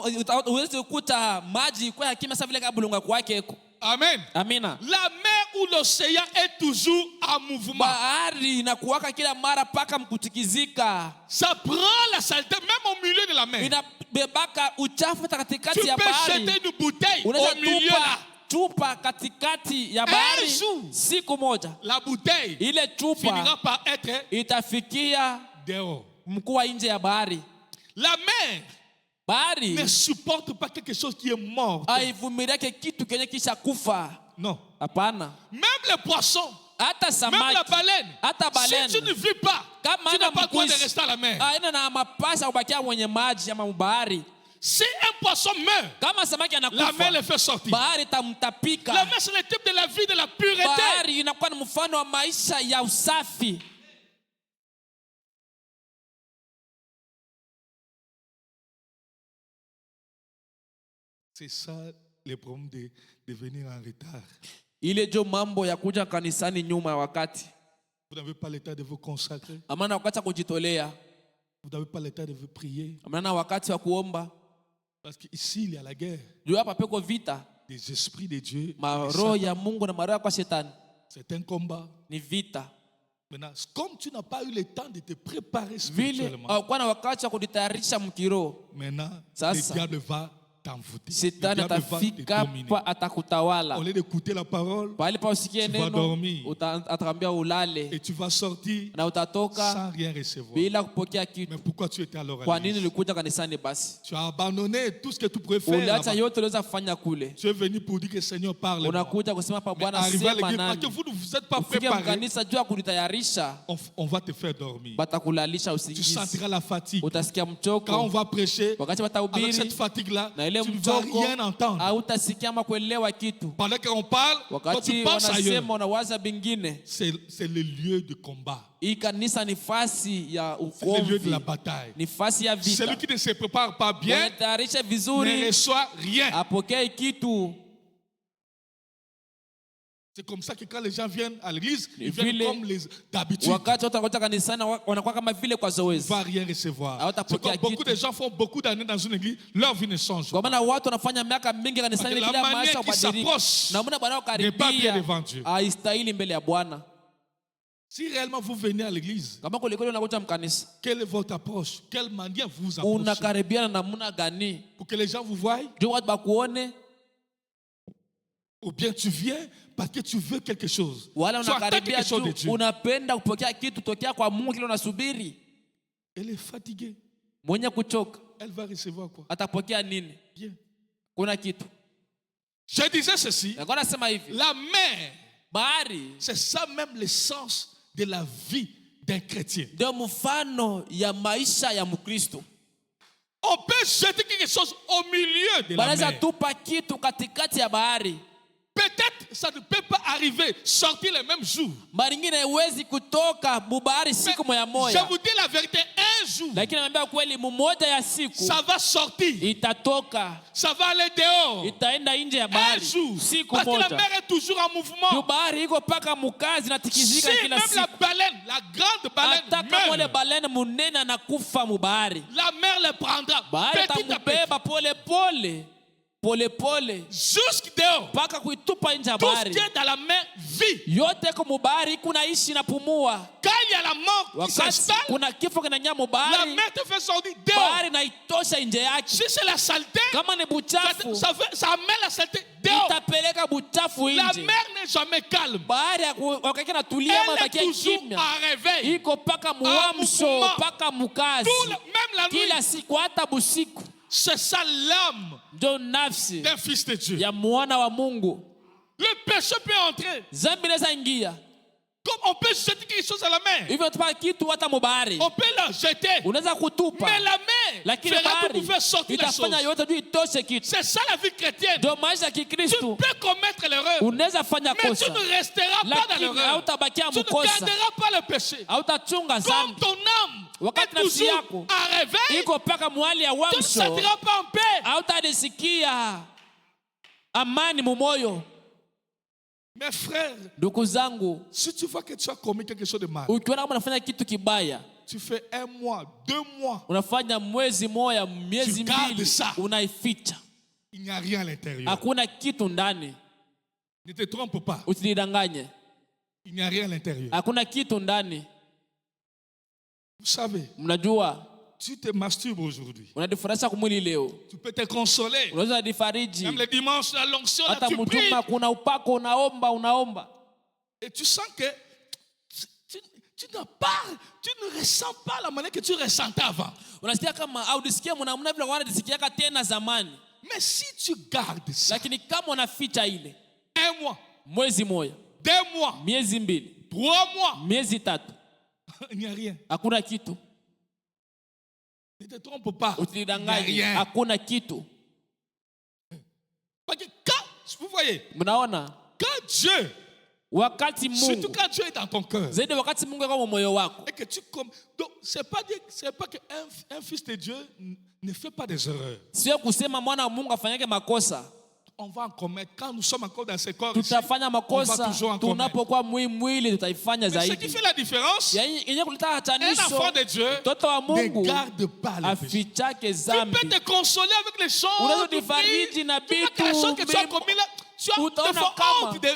uweze kukuta maji kwa kimya sawa vile Kabulungu kwake. Amen. Amina. La mer ou l'océan est toujours en mouvement. Bahari inakuwaka kila mara paka mkutikizika. Ça prend la saleté même au milieu de la mer. Inabebaka uchafu katikati Tu ya peux bahari. jeter une bouteille Unaweza au milieu là. chupa katikati ya bahari. Siku moja La bouteille ile chupa finira par être itafikia dehors. mkuu wa nje ya bahari. La mer Bahari ne supporte pas quelque chose qui est mort. haivumiliake kitu kenye kisha kufa. Non. Hapana. Même les poissons, Hata même la samaki, baleine. hata baleine. Si tu ne vis pas, Kama tu n'as ana pas le droit de mkuishi, rester à la mer. aina na mapasa kubakia mwenye maji ama bahari. Si un poisson meurt, Kama samaki la mer anakufa, le fait sortir. bahari tamtapika. La mer, c'est le type de la vie de la pureté. Bahari inakuwa ni mfano wa maisha ya usafi. C'est ça le problème de venir en retard. Ile jo mambo ya kuja kanisani nyuma ya wakati. Vous n'avez pas le temps de vous consacrer. Amana wakati wa kujitolea. Vous n'avez pas le temps de vous prier. Amana wakati wa kuomba. Parce qu'ici, il y a la guerre. Juu hapa peko vita. Des esprits de Dieu. Maroho ya Mungu na maroho kwa shetani. C'est un combat. Ni vita. Maintenant, comme tu n'as pas eu le temps de te préparer Vile spirituellement, kwa na wakati wa kujitayarisha mkiro. maintenant, Sasa, le diable va t'envoûter. Le Shetani diable va te atafika dominer. hapa atakutawala. Au lieu d'écouter la parole, Pale pa usikie tu vas neno dormir. atakwambia ulale et tu vas sortir na utatoka sans rien recevoir. bila kupokea Mais kitu. pourquoi tu étais alors à Kwa nini l'église? ulikuja kanisani basi? Tu as abandonné tout ce que tu pouvais faire. Uliacha là-bas. yote uliweza kufanya kule. Tu es venu pour dire que Seigneur parle. Unakuja kusema pa Mais Bwana arrivé à sema l'église, parce que nani. vous ne vous êtes pas Ufike préparé, mkanisa juu ya kujitayarisha, on va te faire dormir. batakulalisha Tu usingizi. sentiras la fatigue. Utasikia Quand on mchoko. va prêcher, Wakati avec watahubiri cette fatigue-là, na ile tu ne vas mchoko rien entendre. hautasikia ama kuelewa kitu. Pendant qu'on parle, quand Wakati tu penses ailleurs, wanasema unawaza bingine. c'est le lieu de combat. Hii kanisa ni fasi ya C'est le lieu de ukomvi. la bataille. Ni fasi ya vita. Celui qui ne se prépare pas bien Unatayarisha ne vizuri reçoit rien. apokee kitu. C'est comme ça que quand les gens viennent à l'église, ils Et puis viennent comme d'habitude. Wakati watu wanakuja kanisani wanakuwa kama vile kwa On ne zoezi. va rien recevoir. Ah, C'est comme beaucoup de gens font beaucoup d'années dans une église, leur vie ne change Kwa pas. maana watu wanafanya miaka mingi kanisani Parce que kila la maisha manière qui ubadilika. s'approche Na mbona Bwana n'est pas bien karibia devant Dieu. haistahili mbele ya Bwana. Si réellement vous venez à l'église, Kama kweli kweli unakuja mkanisa, quelle est votre approche? Quelle manière vous vous approchez? unakaribiana na namna gani? Pour que les gens vous voient? Juu watu bakuone, Ou bien tu viens parce que tu veux quelque chose. wala Tu attends unakaribia quelque chose de juu Dieu. unapenda kupokea kitu tokea kwa Mungu kile unasubiri. Elle est fatiguée. Mwenye kuchoka Elle va recevoir quoi? atapokea nini? Bien. Kuna kitu. Je disais ceci. Na kwa nasema hivi, La mer, bahari c'est ça même l'essence de la vie d'un chrétien. ndio mfano ya maisha ya Mkristo. On peut jeter quelque chose au milieu de la Banaweza mer. tupa kitu katikati ya bahari. Peut-être ça ne peut pas arriver, sortir le même jour. Mara nyingine haiwezi kutoka mubahari siku moja Je moja. vous dis la vérité, un jour, Lakini naambia kweli mmoja ya siku ça va sortir. itatoka, Ça va aller dehors. itaenda nje ya Un bahari jour. siku Parce que la moja. mer est toujours en Juu mouvement. bahari iko paka mukazi na Si tikizika même kila la siku. baleine, la grande baleine Hata kama ule meurt, balene munene anakufa mubahari, la mer le prendra bahari petit à petit. tamubeba pole pole pole pole Jusque dehors. mpaka kuitupa nje ya Tout ce bahari. qui est dans la mer vit. Yote iko mubahari kunaishi na pumua. Quand il y a la mort qui Wakati s'installe, kuna kifo kinanyia la mubahari, mer te fait sortir dehors. bahari naitosha nje yake. Si c'est la saleté, Kama ni buchafu ça amène la saleté dehors. itapeleka buchafu La nje. mer n'est jamais calme. Bahari wakati natulia ama Elle est bakia toujours kimya, en réveil. iko paka muamsho mouvement. paka mukazi, Même la nuit. kila siku hata busiku. C'est ça l'âme Ndio nafsi d'un fils de Dieu. ya mwana wa Mungu. Le péché peut entrer. Zambi inaweza ingia Comme on peut jeter quelque chose à la mer. hivyo, tupa kitu hata mubahari On peut la jeter. unaweza kutupa, Mais la mer lakini fera tout bahari pour faire sortir les itafanya choses. yote juu itoshe kitu. C'est ça la vie chrétienne. Ndio maisha ya Tu Kikristo. peux commettre l'erreur. Unaweza fanya Mais tu kosa ne resteras pas dans lakini l'erreur. hautabakia Tu ne mkosa, garderas pas le péché. hautachunga Comme zambi. ton âme Wakati est nafsi toujours yako en réveil, iko paka mwali ya tu ne wamsho, sentiras pas en paix. hautadisikia. amani mumoyo. Mes frères, Ndugu zangu, si tu vois que tu as commis quelque chose de mal, ukiona kama unafanya kitu kibaya, tu fais 1 mois, 2 mois, unafanya mwezi moja, miezi tu gardes mbili, ça. unaificha. Il n'y a rien à l'intérieur. Hakuna kitu ndani. Ne te trompe pas. Usidanganye. Il n'y a rien à l'intérieur. Hakuna kitu ndani. Vous savez, Mnajua, tu te masturbes aujourd'hui. unajifurahisha kumwili leo. Tu peux te consoler. Unaweza kujifariji. Même le dimanche, la l'onction, là, Hata tu pries. mjuma kuna upako, unaomba. Et tu sens que tu ne ressens pas la manière que tu ressentais avant. Unasikia kama audisikia mnamna vile wanadisikiaka tena zamani. Mais si tu gardes ça, Lakini kama unaficha ile 1 mois, mwezi moja, 2 mois, miezi mbili, 3 mois, miezi tatu, il n'y a rien. hakuna kitu. Ne te trompe pas. Il n'y a Usidanganye, rien. hakuna kitu. Parce que quand, vous voyez, Mnaona? quand Dieu, Wakati surtout Mungu, quand Dieu est dans ton cœur, zaidi wakati Mungu yuko moyo wako. et que tu comme, donc c'est pas qu'un fils de Dieu ne fait pas des erreurs. Sio kusema mwana wa Mungu afanyake makosa. On va en commettre quand nous sommes encore dans ce corps ici. Tutafanya On va makosa toujours en commettre. tunapokuwa mwili tutaifanya Mais ce qui zaidi. fait la différence, Yenye kuleta un hatanisho, enfant de Dieu mtoto wa Mungu ne garde pas le péché. afichake Tu zambi. peux te consoler avec les choses. Unaweza tu kujifariji pries, na tu vois que les choses que tu as vitu, commises là, tu as utaona des fois kama honte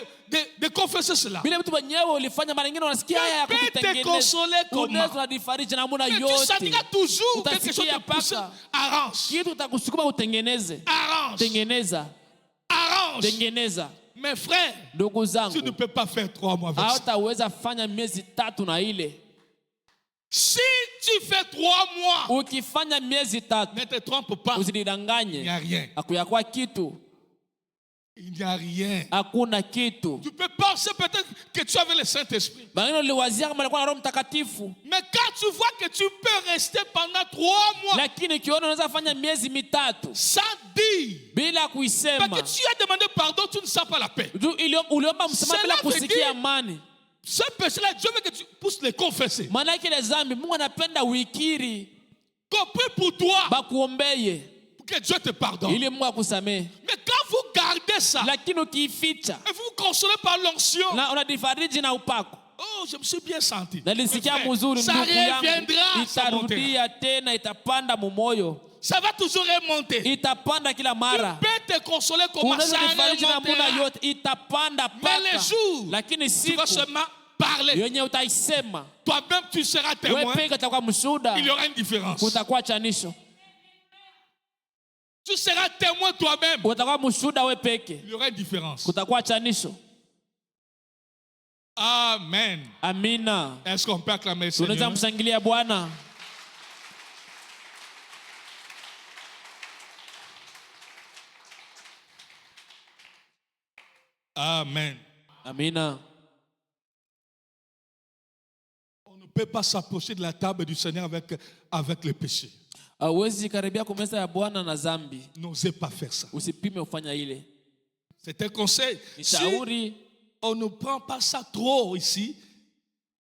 de confesser cela. Bila mtu mwenyewe ulifanya, mara nyingine unasikia haya ya Tu peux te kujitengeneza. consoler comment? Unaweza kujifariji namna Mais tu yote. sentiras toujours quelque chose Utasikia de poussé. paka Arrange. kitu utakusukuma utengeneze. Arrange. Tengeneza. Arrange. Tengeneza. Mes frères, Ndugu tu ne zangu, peux pas faire 3 mois avec ça. hautaweza fanya miezi tatu na ile. Si tu fais 3 mois, Ukifanya miezi tatu, ne te trompe pas. Il n'y a usidanganye. rien. Hakuyakuwa kitu. Il n'y a rien. Hakuna kitu. Tu peux penser peut-être que tu avais le Saint-Esprit. Bangine uliwazia kama alikuwa na Roho Mtakatifu. Mais quand tu vois que tu peux rester pendant 3 mois Lakini kiona unaweza fanya miezi mitatu sans dire, bila parce kuisema. que tu as demandé pardon, tu ne sens pas la paix. Uliomba msamaha bila Cela veut kusikia dire- amani. Ce péché-là, Dieu veut que tu pousses les confesser. Maana yake ile dhambi Mungu anapenda uikiri, Compris pour toi, bakuombeye pour que Dieu te pardonne. ili Mungu akusamee. Mais quand vous gardez ça, Lakini ukiificha et vous vous consolez par l'onction, na unajifariji na upako, oh, je me suis bien senti. nalisikia Mes frères, mzuri ça ndugu yangu, reviendra, ça montera. itarudia tena, itapanda mumoyo, Ça va toujours remonter. itapanda kila Tu mara. peux te consoler comme ça Unaweza kujifariji na muna remontera. yote, itapanda Mais les paka. jours, Lakini tu vas siku seulement parler. yenye utaisema Toi-même, tu seras wewe témoin. peke utakuwa mshuhuda, Il y aura une différence. kutakuwa chanisho. Tu seras témoin toi-même. Utakuwa mshuhuda wewe peke, Il y aura une différence. kutakuwa chanisho. Amen. Amina. Est-ce qu'on peut acclamer le Tunaweza Seigneur? mshangilia Bwana. Amen. Amina. On ne peut pas s'approcher de la table du Seigneur avec le péché. Hauwezi karibia kwa meza ya Bwana na zambi. N'osez pas faire ça. Usipime ufanya ile. C'est un conseil. Ni Si shauri. on ne prend pas ça trop ici,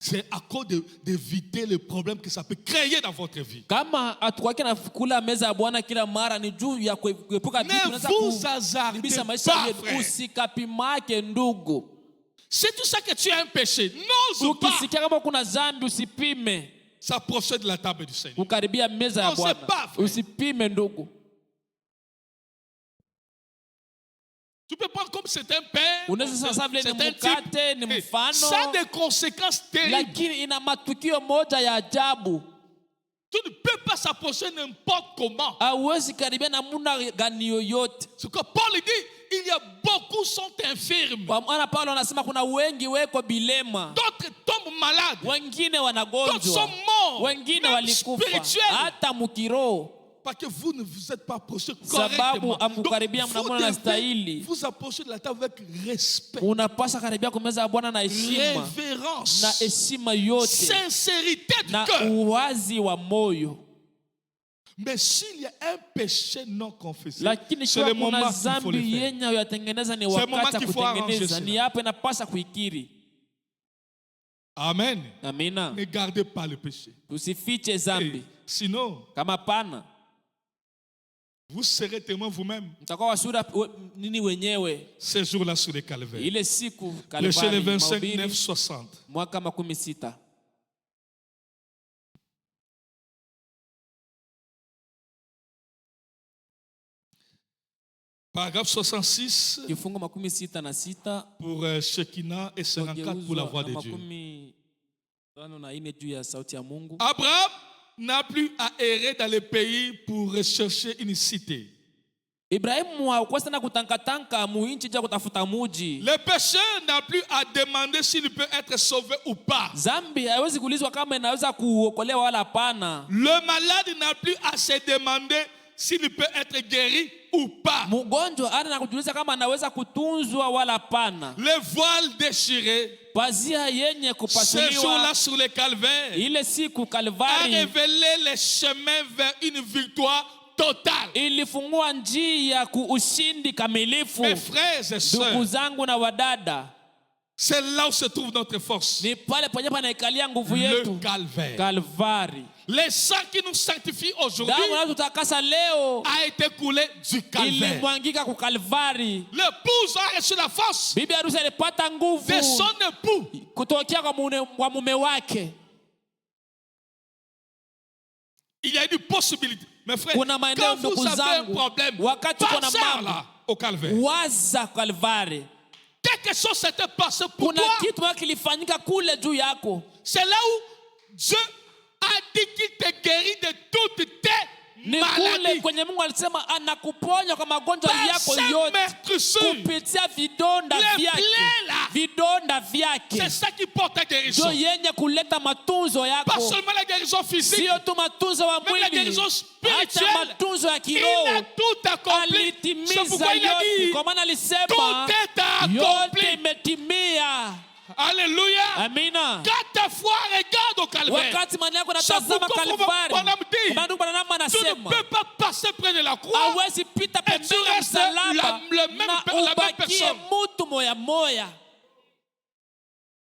c'est à cause d'éviter le problème que ça peut créer dans votre vie. Kama hatukwake na kula meza ya Bwana kila mara ni juu ya kuepuka vitu Ne vinaweza vous hasardez kubisa maisha pas, yetu. frère. Usikapimake ndugu. C'est tout ça que tu as un péché. N'ose pas Ukisikia kama kuna zambi usipime s'approcher de la table du Seigneur. kukaribia meza ya Non, c'est pas, Bwana. frère. Usipime ndugu. Tu peux prendre comme c'est un père, Unaweza sasa vile c'est ni un mkate, ni type. mfano, Ça a des conséquences terribles. lakini ina matukio moja ya ajabu. Tu ne peux pas s'approcher n'importe comment. Hauwezi karibia namna gani yoyote. Ce que Paul dit, il y a beaucoup sont infirmes. Kwa maana Paulo anasema kuna wengi weko bilema, D'autres tombent malades. wengine D'autres wanagonjwa, sont morts. wengine Même walikufa spirituels. hata mukiroho, Parce que vous ne vous êtes pas approché sababu correctement. Donc, amkukaribia vous mnamona na devez stahili. vous approcher de la table avec respect, Unapaswa karibia kwa meza ya Bwana na heshima, na révérence, heshima yote sincérité du na cœur. uwazi wa moyo. Mais s'il y a un péché non confessé, Lakini c'est kwa le kuna moment qu'il faut le zambi faire. yenye yatengeneza ni C'est le moment wakati wa qu'il faut arranger kutengeneza, cela. ni hapa inapaswa kuikiri. Amen. Amina. Ne gardez pas le péché. Tusifiche zambi, Et sinon, kama pana Vous serez témoin vous-même. Mtakuwa washuhuda nini wenyewe. Ces jours-là sur les calvaires. Ile siku Prêchez le Kalvari 25, mahubiri 9, 60. mwaka 16. Paragraphe 66 Kifungu 66 pour Shekinah et 54 pour la voix de Dieu. 54 juu ya sauti ya Mungu. Abraham n'a plus à errer dans le pays pour rechercher une cité. Ibrahimu hakuwa sana kutankatanka muinchi ja kutafuta muji. Le pécheur n'a plus à demander s'il peut être sauvé ou pas. Zambi haiwezi kuulizwa kama inaweza kuokolewa wala hapana. Le malade n'a plus à se demander s'il peut être guéri ou pas. Mgonjwa ana na kujiuliza kama anaweza kutunzwa wala hapana. Le voile déchiré, Pazia yenye ce jour-là kupasuliwa sur le calvaire, ile siku a Kalvari révélé les chemins vers une victoire totale. ilifungua njia kuushindi kamilifu. Mes frères et Ndugu sœurs, zangu na wadada, c'est là où se trouve notre force. ni pale penye panaikalia nguvu Le yetu calvaire. Kalvari. Le sang qui nous sanctifie aujourd'hui Damu inayotutakasa leo a été coulé du calvaire. ilimwangika ku Kalvari. L'épouse a reçu la force Bibi harusi alipata nguvu de son époux. kutokea kwa mume wake. Il y a une possibilité. Mes frères, Kuna maeneo quand vous ndugu avez un zangu, problème, wakati kuna pensez mambo, là au calvaire. waza Kalvari. Quelque chose s'était passé pour Kuna toi. kitu moja kilifanyika kule juu yako. C'est là où Dieu a dit qu'il te guérit de toutes tes Ni kule maladies. kwenye Mungu alisema anakuponya kwa magonjwa Par yako ses yote meurtrissures, kupitia vidonda les vyake. plaies là, Vidonda c'est vyake ça qui porte ta guérison. ndio yenye kuleta matunzo Pas yako. seulement la guérison physique, Sio tu matunzo wa même la mwili, guérison hata spirituelle. matunzo ya Il a kiroho. tout accompli. C'est Alitimiza pourquoi il a yote, dit, kwa maana alisema tout est yote accompli. imetimia. Alléluia. Amina. Quand ta foi regarde au calvaire, Wakati imani yako c'est inatazama pourquoi Kalvari, Bwana dit, Bwana Bwana tu ne anasema peux pas passer près de la croix hawezi pita et tu pembeni ya restes msalaba la même na ubakie personne. mtu moya moya.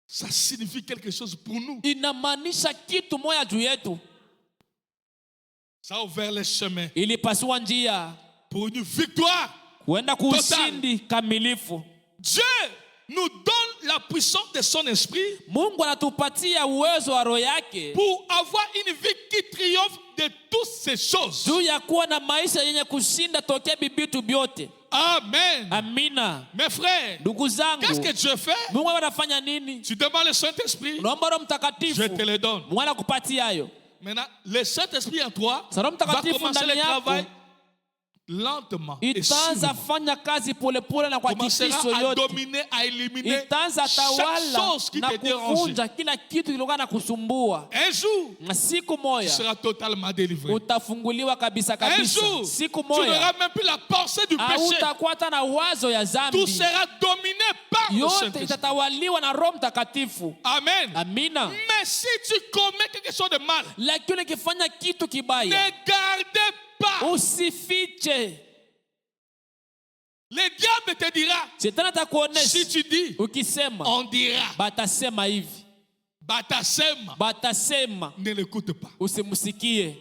Ça signifie quelque chose pour nous. Inamaanisha kitu moya juu yetu. Ça a ouvert les chemins Ilipasua njia pour une victoire. kuenda kuushindi kamilifu. Dieu nous donne la puissance de son esprit Mungu anatupatia uwezo wa roho yake pour avoir une vie qui triomphe de toutes ces choses. juu ya kuwa na maisha yenye kushinda tokea bibitu vyote. Amen. Amina. Mes frères, Ndugu zangu, qu'est-ce que Dieu fait? Mungu anafanya nini? Tu demandes le Saint-Esprit, Unaomba Roho Mtakatifu, je te le donne. Mungu anakupatia hayo. Maintenant, le Saint-Esprit en toi Roho va Mtakatifu commencer le ndani yako travail lentement et itaanza sûrement. fanya kazi polepole na kwa Commencera kitisho à yote. dominer, à éliminer Itaanza chaque tawala chose qui na te dérange. kuvunja kila kitu kilikuwa na kusumbua. Un jour, Na siku tu moja seras totalement délivré. utafunguliwa kabisa Un kabisa. jour, Siku tu moja n'auras même plus la pensée du péché. hautakuwa hata na wazo ya Tout dhambi. sera dominé par le Yote Saint-Esprit. itatawaliwa na Roho Mtakatifu. Amen. Amina. Mais si tu commets quelque chose de mal, Lakini ukifanya kitu ne kibaya gardez pas. usifiche. Le diable te dira, Shetani si atakuonesha tu dis, ukisema, on dira, batasema hivi, batasema, batasema, ne l'écoute pas. usimsikie.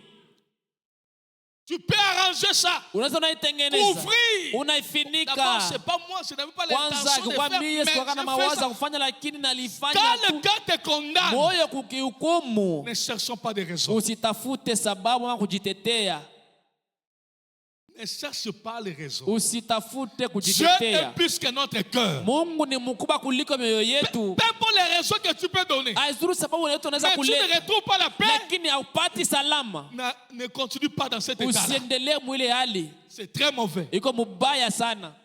Tu peux arranger ça. Unaweza unaitengeneza, Couvrir. D'abord, unaifinika. c'est pas moi, je n'avais pas Kwanza l'intention de faire, kukwambia mais sikuwa na je fais mawazo ya ça. kufanya, lakini nalifanya Quand tu. le gars te condamne, Moyo kukihukumu, ne cherchons pas de raison. usitafute sababu ama kujitetea. Ne cherche pas les raisons. Usitafute Dieu est kujitetea. plus que notre cœur. Mungu ni mkubwa kuliko mioyo yetu. Peu importe les raisons que tu peux donner, Aizuru sababu yote unaweza mais tu ne kuleta, retrouves pas la paix, lakini haupati salama. ne continue pas dans cet état-là. Usiendelee mwile hali, C'est très mauvais. iko mubaya sana.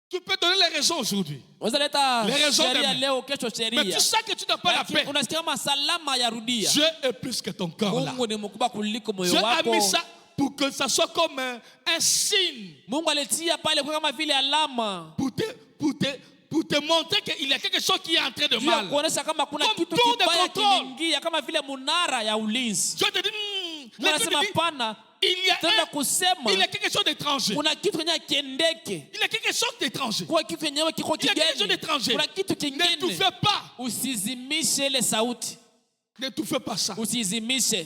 Tu peux donner les raisons aujourd'hui, Unaweza leta Les raisons sheria demain. leo, kesho mais sheria, tu sais que tu n'as pas la lakini paix. unasikia kama salama yarudia. Dieu est plus que ton cœur là. Mungu ni mkubwa kuliko moyo Dieu a wako. mis ça pour que ça soit comme un signe Mungu alitia pale kwa kama vile alama pour te montrer qu'il y a quelque chose qui est en train de juu ya mal. kuonesha kama kuna Comme kitu tour de kibaya contrôle. kiliingia, kama vile munara ya ulinzi. Dieu te dit, Mungu anasema hapana, tenda kusema il y a quelque chose d'étranger. kuna kitu kenye kiendeke, Il y a quelque chose d'étranger. kwa kitu kenyewe kiko Il y a quelque chose kigeni, d'étranger. kuna kitu Ne tout kingine. fais pas. Usizimishe ile sauti, Ne tout fais pas ça. usizimishe.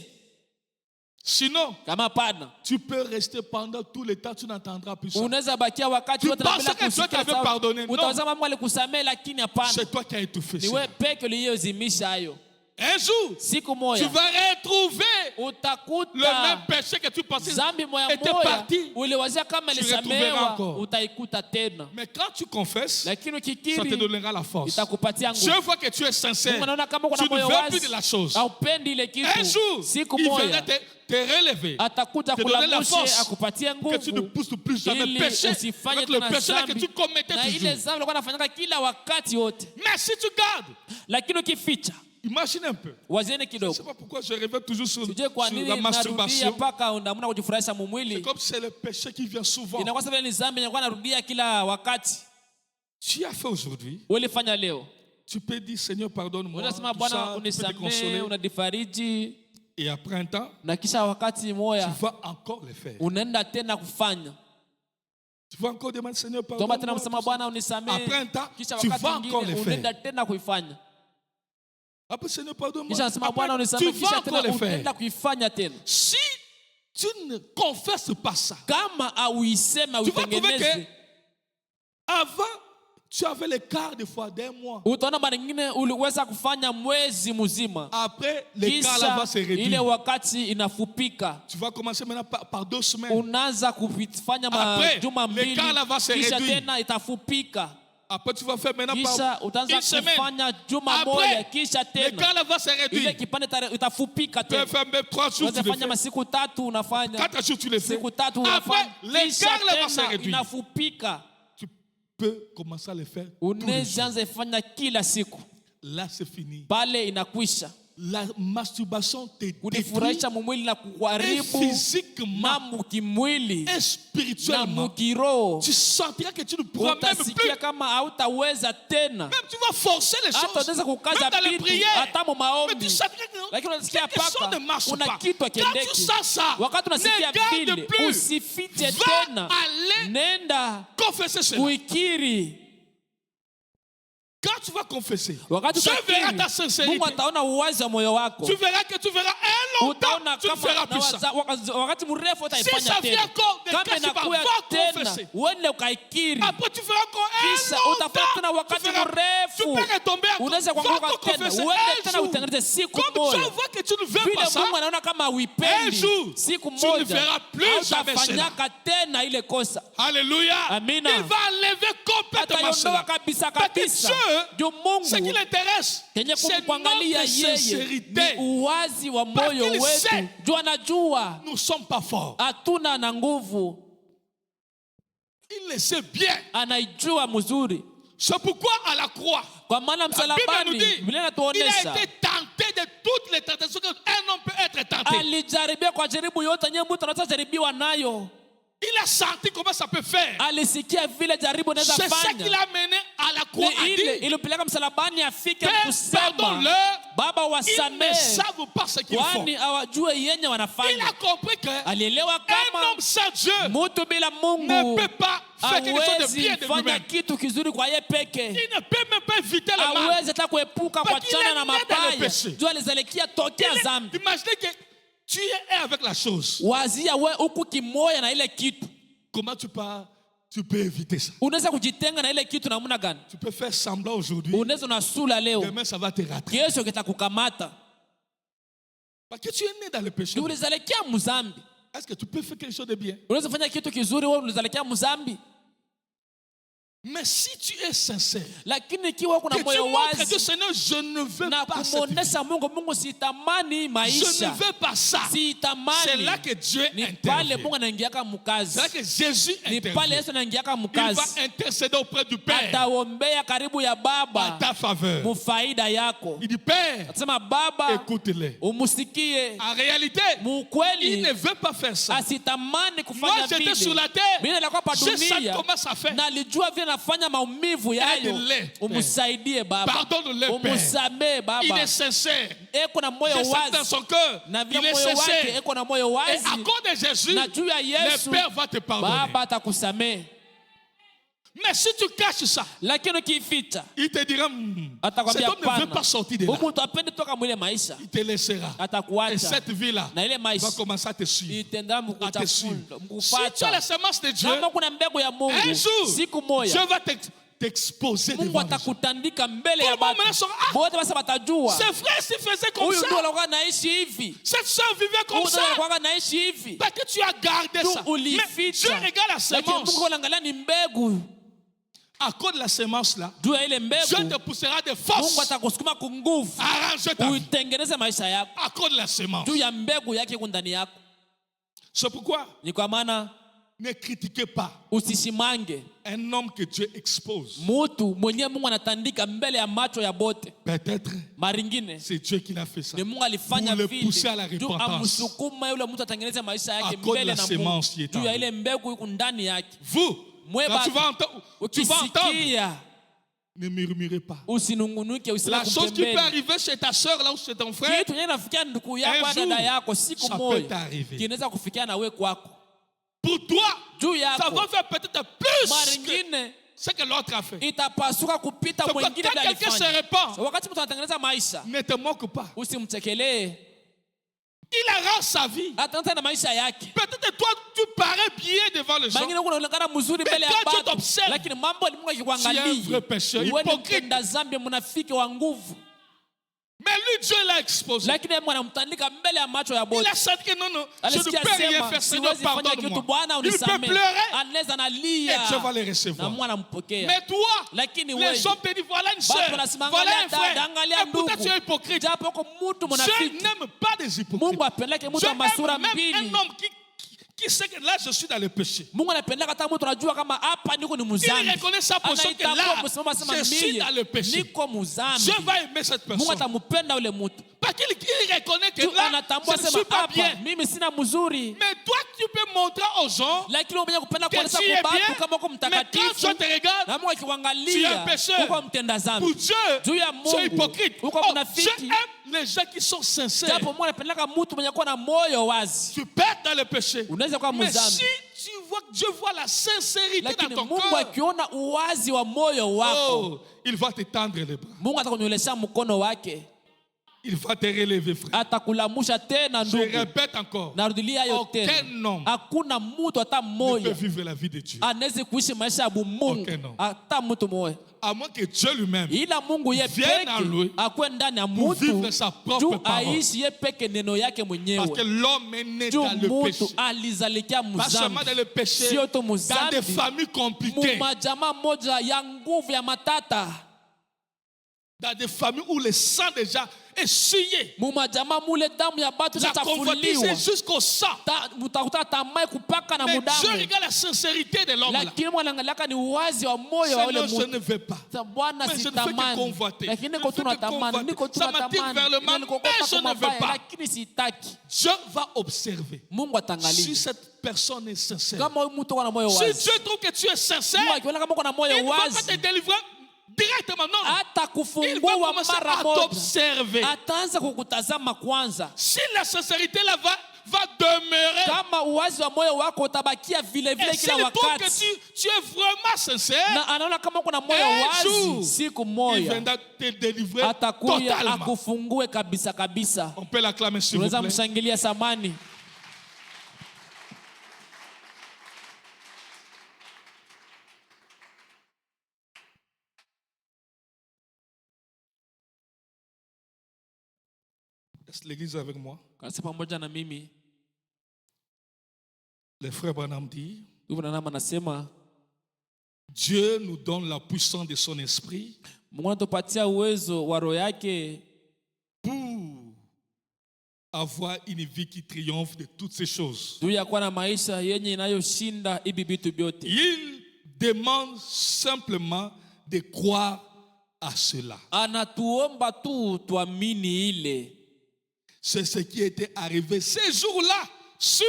Sinon, Kama pana tu peux rester pendant tout le temps, tu n'entendras plus ça. unaweza bakia wakati Tu wote na penses bila que Dieu kusikia t'avait sauti. pardonné. Non. Utawazama Mungu alikusamehe, lakini hapana. C'est toi qui as étouffé Ni ça. wewe peke uliyozimisha hayo. Un jour, Siku tu moja vas retrouver le même utakuta péché que tu pensais zambi moya était moya parti. uliwazia kama Tu retrouveras ilisamehewa, encore. utaikuta tena. Mais quand tu confesses, Lakini ça te ukikiri donnera la force. itakupatia Chaque nguvu. fois que tu es sincère, Mungu anaona kama kuna tu ne moyo veux plus de wazi, la chose. haupendi ile Un kitu. jour, Siku il viendra moja te relever, atakuja te donner la kulamushe, force, akupatie que tu ne nguvu pousses plus jamais ili pécher usifanye avec le tena péché là que zambi tu commettais na ile toujours. zambi ulikuwa unafanyaka kila wakati wote. Mais si tu gardes, Lakini ukificha, imagine un peu. wazieni Je ne sais kidogo, pas pourquoi je reviens toujours sur sijue kwa nini la narudia masturbation. mpaka unamuna kujifurahisha C'est mumwili. comme c'est le péché qui vient souvent. Inakuwa sababu ni zambi inakuwa narudia kila wakati. Tu as fait aujourd'hui, Ulifanya leo, tu peux dire Seigneur pardonne-moi, unasema tout ça, Bwana tu peux te unisamehe, consoler. unadifariji, Et après un temps, na kisha wakati tu moya vas encore le faire. unaenda tena kufanya. Tu vas encore demander Seigneur Toma tena pardonne-moi. msema tout ça. Bwana unisamehe, Après un temps, kisha tu wakati vas encore mwingine le unaenda faire. tena kuifanya. Après Seigneur pardonne-moi. Kisha nasema Bwana Après, tu unisamehe, vas kisha encore tena le faire. unaenda kuifanya tena. Si tu ne confesses pas ça, Kama auisema tu vas trouver que uitengeneze, avant, tu avais le quart de fois d'un mois. utaona mara nyingine uliweza kufanya mwezi mzima, Après, le quart là va se kisha ile réduire. wakati inafupika. Tu vas commencer maintenant par 2 semaines. Unaanza kufanya Après, majuma le mbili, quart là va se kisha réduire. tena itafupika. Après, tu vas faire maintenant Kisha par utaanza une semaine. kufanya juma moja, Après, kisha le tena quart là va se ile réduire. kipande itafupika Tu peux tena. faire même 3 jours, tu Unaweza le fanya fais. masiku tatu unafanya, 4 jours, tu le fais. siku tatu Après, unafanya, le kisha quart là va se tena réduire. inafupika. Tu peux commencer à le faire tous les jours. Unaanza fanya kila siku, Là, c'est fini. pale inakwisha. La masturbation te détruit Kujifurahisha mumwili na et kuharibu physiquement na kimwili et na spirituellement. mukiroho. Tu sentiras que tu ne pourras même plus. Utasikia kama hautaweza tena, Même tu vas forcer les hata choses. unaweza Même kukaza dans les vitu, prières. hata mu Mais tu maombi, sentiras que lakini unasikia quelque chose paka ne marche kuna pas. kitu Quand tu akiendeki. sens ça, Wakati unasikia ne garde vile, plus. usifiche Va tena, aller nenda confesser cela. kuikiri. Quand tu vas confesser, Wakati Dieu verra utakiri, ta sincérité. Mungu ataona uwazi wa moyo wako. Tu verras que tu verras un longtemps, Utaona tu ne feras kama plus ça. wakati mrefu Si utaifanya ça vient tena. encore de Kama cas, tu vas inakuya confesser. tena, uende ukaikiri. Après, tu feras encore Kisha un utafanya tena longtemps. wakati Tu mrefu. peux retomber encore. Unaweza Va kuanguka encore tena, confesser uende un tena jour. utengeneze siku Comme moja. Dieu voit que tu ne veux Vile pas ça, Mungu anaona kama un uipendi, jour, siku tu ne moja verras plus jamais hautafanyaka tena ile kosa. Alléluia. Amina. Il va enlever complètement cela. Ataiondoa kabisa Parce que kabisa. Dieu, Ndio ce qui Mungu l'intéresse, kenye c'est kumwangalia notre yeye sincérité. ni uwazi wa Parce moyo qu'il wetu. sait. Juu anajua Nous ne sommes pas forts. hatuna na nguvu, Il le sait bien. anaijua mzuri. C'est pourquoi à la croix, Kwa maana la Bible nous msalabani dit, Biblia il a inatuonesha été tenté de toutes les tentations qu'un homme peut être tenté. alijaribiwa kwa jaribu yote yenye mtu anaweza jaribiwa nayo. Il a senti comment ça peut faire. Alisikia vile jaribu inaweza C'est ça qui fanya. l'a mené à la croix à Ni ile dire, ilipeleka msalabani afike Père, kusema pardonne-leur, Baba ils ne wasamehe, savent pas ce qu'ils font. kwani hawajue yenye Il wanafanya. a compris qu'un Alielewa kama homme sans Dieu mtu bila ne Mungu peut pas faire quelque chose de hawezi bien de fanya lui-même. kitu kizuri kwa yeye peke. Il ne peut même pas éviter le mal. Hawezi hata kuepuka Parce qu'il kuachana est na né dans le mabaya. péché. Juu alizalikia tokea zambi. Imaginez que tu es avec la chose. Wazia we huku kimoya na ile kitu. Comment tu peux éviter ça? Unaweza kujitenga na ile kitu namna gani? Tu peux faire semblant aujourd'hui. Unaweza unasula leo, Demain, ça va te rater. kesho kitakukamata. Parce que tu es né dans le péché. Juu ulizalikia mzambi. Est-ce que tu peux faire quelque chose de bien? Unaweza fanya kitu kizuri wewe ulizalikia mzambi. Mais si tu es sincère, Lakini ikiwa kuna que tu moyo montres que wazi Seigneur, je ne veux na pas cette vie. kumuonesha Mungu, sitamani Je ne maisha, veux pas ça. C'est sitamani, là que Dieu ni pale intervient. Mungu anaingiaka mukazi. C'est là que Jésus Ni pale intervient. Yesu anaingiaka Il mukazi. va intercéder auprès du Père Ataombea karibu ya à Baba ta faveur. mufaida yako. Il dit, Père, Atasema Baba, écoute-les. umusikie. En réalité, il Mukweli ne veut pas faire ça. asitamani Moi, kufanya j'étais sur vile. la terre. Mimi nilikuwa pa Je sais dunia comment ça fait. na alijua vile nafanya maumivu yayo. Aide-le, Umsaidie Baba, Pardonne-le, Père. umusamee Il Baba. est sincère. Eko na moyo C'est ça dans wazi son cœur. na Il vile est moyo wake sincère. eko na moyo Et wazi à cause de Jésus, na juu ya le Yesu Père va te pardonner. Baba atakusamee. Mais si tu caches ça, lakini ukiificha il te dira, cet atakwambia homme ne veut pas sortir de là. huyu mtu apendi toka mwile maisha, Il te laissera. Et atakuacha cette vie-là na ile va maisha commencer à te suivre. itaendelea À te suivre. mkutafuta Si tu as la mkufuata. semence de Dieu, Kama kuna mbegu ya Mungu, un jour, siku Dieu moja va t'exposer Mungu devant les gens. atakutandika mbele ya Tout le monde watu maintenant saura, ah, wote, basi watajua ses frères s'y faisaient comme huyu ça. ndio alikuwa anaishi hivi, Cette soeur vivait comme huyu ndio ça. alikuwa anaishi hivi. Parce que tu as gardé ça. Tu Mais Dieu ulificha, regarde la lakini semence. Mungu anaangalia ni mbegu. À cause de la semence là, Juu ya ile Dieu mbegu te poussera de Mungu force atakusukuma kwa nguvu à arranger ta vie. uitengeneze maisha yako À cause de la semence. juu ya mbegu yake iko ndani yako. C'est pourquoi Ni kwa maana ne critiquez pas usishimange un homme que Dieu expose. mutu mwenye Mungu anatandika mbele ya macho ya bote. Peut-être Maringine c'est Dieu qui l'a fait ça. ni Mungu alifanya Pour le pousser à la vile juu repentance. amsukuma yule mtu atengeneze maisha À yake cause de mbele la na semence qui Mungu est juu ya en ile mbegu iko ndani yake. Vous, Mwe quand tu batu, vas entendre, ukisikia ne murmurez pas. usinungunuke, La usina chose qui peut kupembeni. arriver chez ta soeur là ou chez ton frère, Kitu yenye nafikia ndugu yako Un na dada jour, yako siku ça peut moja t'arriver. kinaweza kufikia na wewe kwako. pour toi, Juu ça yako va faire peut-être plus que maringine ce que l'autre a fait. itapasuka kupita C'est pourquoi mwingine quand ndiye quelqu'un se alifanya. répand, Wakati mtu anatengeneza maisha, ne te moque pas. usimchekelee, Il arrange sa vie. ataanza na maisha yake. Peut-être toi, tu parais bien devant les gens. Bangine unaonekana mzuri mbele ya quand Dieu watu, t'observe, lakini mambo ni Mungu tu es un vrai pécheur, akikuangalia. Wewe ni hypocrite. mtenda dhambi, mnafiki wa nguvu, Mais lui, Dieu l'a exposé. lakini Mungu anamtandika mbele ya macho ya Il bote. a senti que non, non, je ne Alisikia peux rien sema faire. Seigneur, siwezi fanya kitu, pardonne-moi. Bwana Il peut unisamehe. pleurer Anaweza et nalia Dieu va les na recevoir. Mungu anampokea. Mais toi, Lakini les wewe gens te disent voilà une watu soeur, wanasimama, voilà angalia un frère. dada, angalia Et pourtant ndugu. tu es hypocrite. Japo uko mtu Dieu mnafiki, n'aime pas des hypocrites. Mungu apendeke mtu Dieu wa masura aime même mbili. un homme qui sait que là je suis dans le péché. Mungu anapendeka hata mtu anajua kama hapa niko ni Il muzambi. reconnaît sa position que Anaitambua là msimamo, asema je suis mie dans le péché. niko muzambi. Dieu va aimer cette Mungu personne. atampenda yule mtu. Parce qu'il reconnaît que Tu là anatambua je ne sema suis pas hapa bien. mimi sina mzuri. Mais toi tu peux montrer aux gens Lakini umeja kupenda que kuonesha tu es kwa watu bien. kama uko Mais quand mtakatifu. Dieu te regarde, Na Mungu tu es akiangalia un pécheur. uko mtenda pour dhambi. Dieu, Juu ya tu es Mungu hypocrite. uko Oh, Dieu mnafiki. aime les gens qui sont sincères. Japo Mungu anapendeka mtu mwenye kuwa na moyo wazi. Tu perds dans le péché. Unaweza kuwa Mais mzambi. si tu vois que Dieu voit la sincérité Lakini dans ton Mungu cœur, akiona uwazi wa moyo wako, oh, il va te tendre les bras. Mungu atakunyolesha mkono wake. Il va te relever, frère. Atakulamusha tena Je ndugu. répète encore, Narudilia yote. aucun homme Hakuna mtu hata ne peut mmoja vivre la vie de Dieu. anaweza kuishi maisha ya Mungu. Okay, no. Hata mtu mmoja. À moins que Dieu lui-même Ila Mungu ye vienne en lui peke akwe ndani ya pour mtu vivre sa propre juu parole. aishi ye peke neno yake Parce que mwenyewe. l'homme est né Juu dans le péché. mtu alizalikia Pas seulement dans le muzambi. péché, Sio tu dans des muzambi. familles compliquées, Mumajamaa moja ya nguvu ya matata. dans des familles où le sang déjà est essuyé. Mumajamaa mule damu ya batu La convoitise chachafuliwa. est jusqu'au sang. Utakuta tamai kupaka na Mais Dieu mudamu. regarde la sincérité de l'homme là. Lakini mwanaangaliaka ni uwazi wa moyo wa ule Seigneur, je mtu. ne veux pas. Bwana Mais je ne fais que sitamani, convoiter. lakini Je niko ne fais tu que natamani, convoiter. niko tu Ça m'attire natamani, vers le mal, inanikokota mais je kwa ne veux mabaya, pas. lakini sitaki. Dieu va observer Mungu si atangalia cette personne est sincère. kama huyu mtu ana moyo Si wazi. Dieu trouve que tu es sincère, Mungu akiona kama uko na il moyo ne va pas wazi, te délivrer directement, non. hata Il va kufungua commencer mara à moja, t'observer. ataanza kukutazama kwanza. Si la sincérité là va demeurer, Kama uwazi wa moyo wako utabakia vile vile et s'il kila trouve que wakati, tu es vraiment sincère, na anaona kama uko na moyo un jour, wazi, siku il moja viendra te délivrer atakuya totalement. akufungue kabisa kabisa. On peut l'acclamer s'il vous Tunaweza plaît. mshangilia samani. Est-ce l'église est avec moi? Kanisa pamoja na mimi. Le frère Branham dit, Ndugu Branham anasema Dieu nous donne la puissance de son esprit Mungu anatupatia uwezo wa roho yake pour avoir une vie qui triomphe de toutes ces choses. juu ya kuwa na maisha yenye inayoshinda hivi vitu vyote. Il demande simplement de croire à cela. Anatuomba tu tuamini ile. C'est ce qui était arrivé ces jours-là sur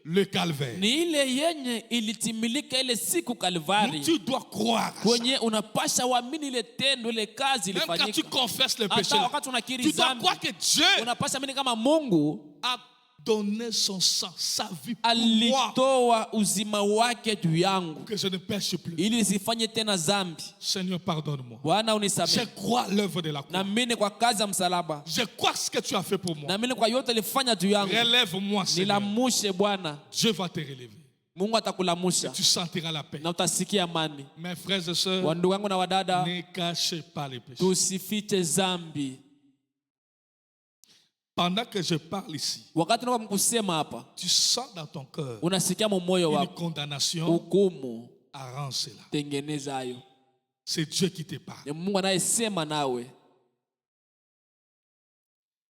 le calvaire. Ni ile yenye ilitimilika ile siku Kalvari. Tu dois croire à ça. Kwenye unapasha uamini ile tendo ile kazi Même quand tu ilifanyika. confesses le Hata péché, wakati unakiri tu dois dhambi, croire que Dieu unapasha amini kama Mungu a donné son sang, sa vie pour moi, alitoa uzima wake juu yangu que je ne pêche plus. ili nisifanye tena dhambi. Seigneur, pardonne-moi. Bwana Je unisamehe. crois à l'œuvre de la croix. Naamini kwa kazi ya msalaba. Je crois ce que tu as fait pour moi. Naamini kwa yote alifanya juu yangu. Relève-moi, Seigneur. Nilamushe Bwana. Dieu va te relever. Mungu atakulamusha Tu sentiras la paix. na utasikia amani. Mes frères et sœurs, Wandugu wangu na wadada, ne cachez pas les péchés. tusifiche dhambi. Pendant que je parle ici, Wakati unapo kusema hapa, tu sens dans ton cœur unasikia moyo une wako condamnation. hukumu. Arrange cela. Tengeneza hayo. C'est Dieu qui te parle. Ni Mungu anayesema nawe.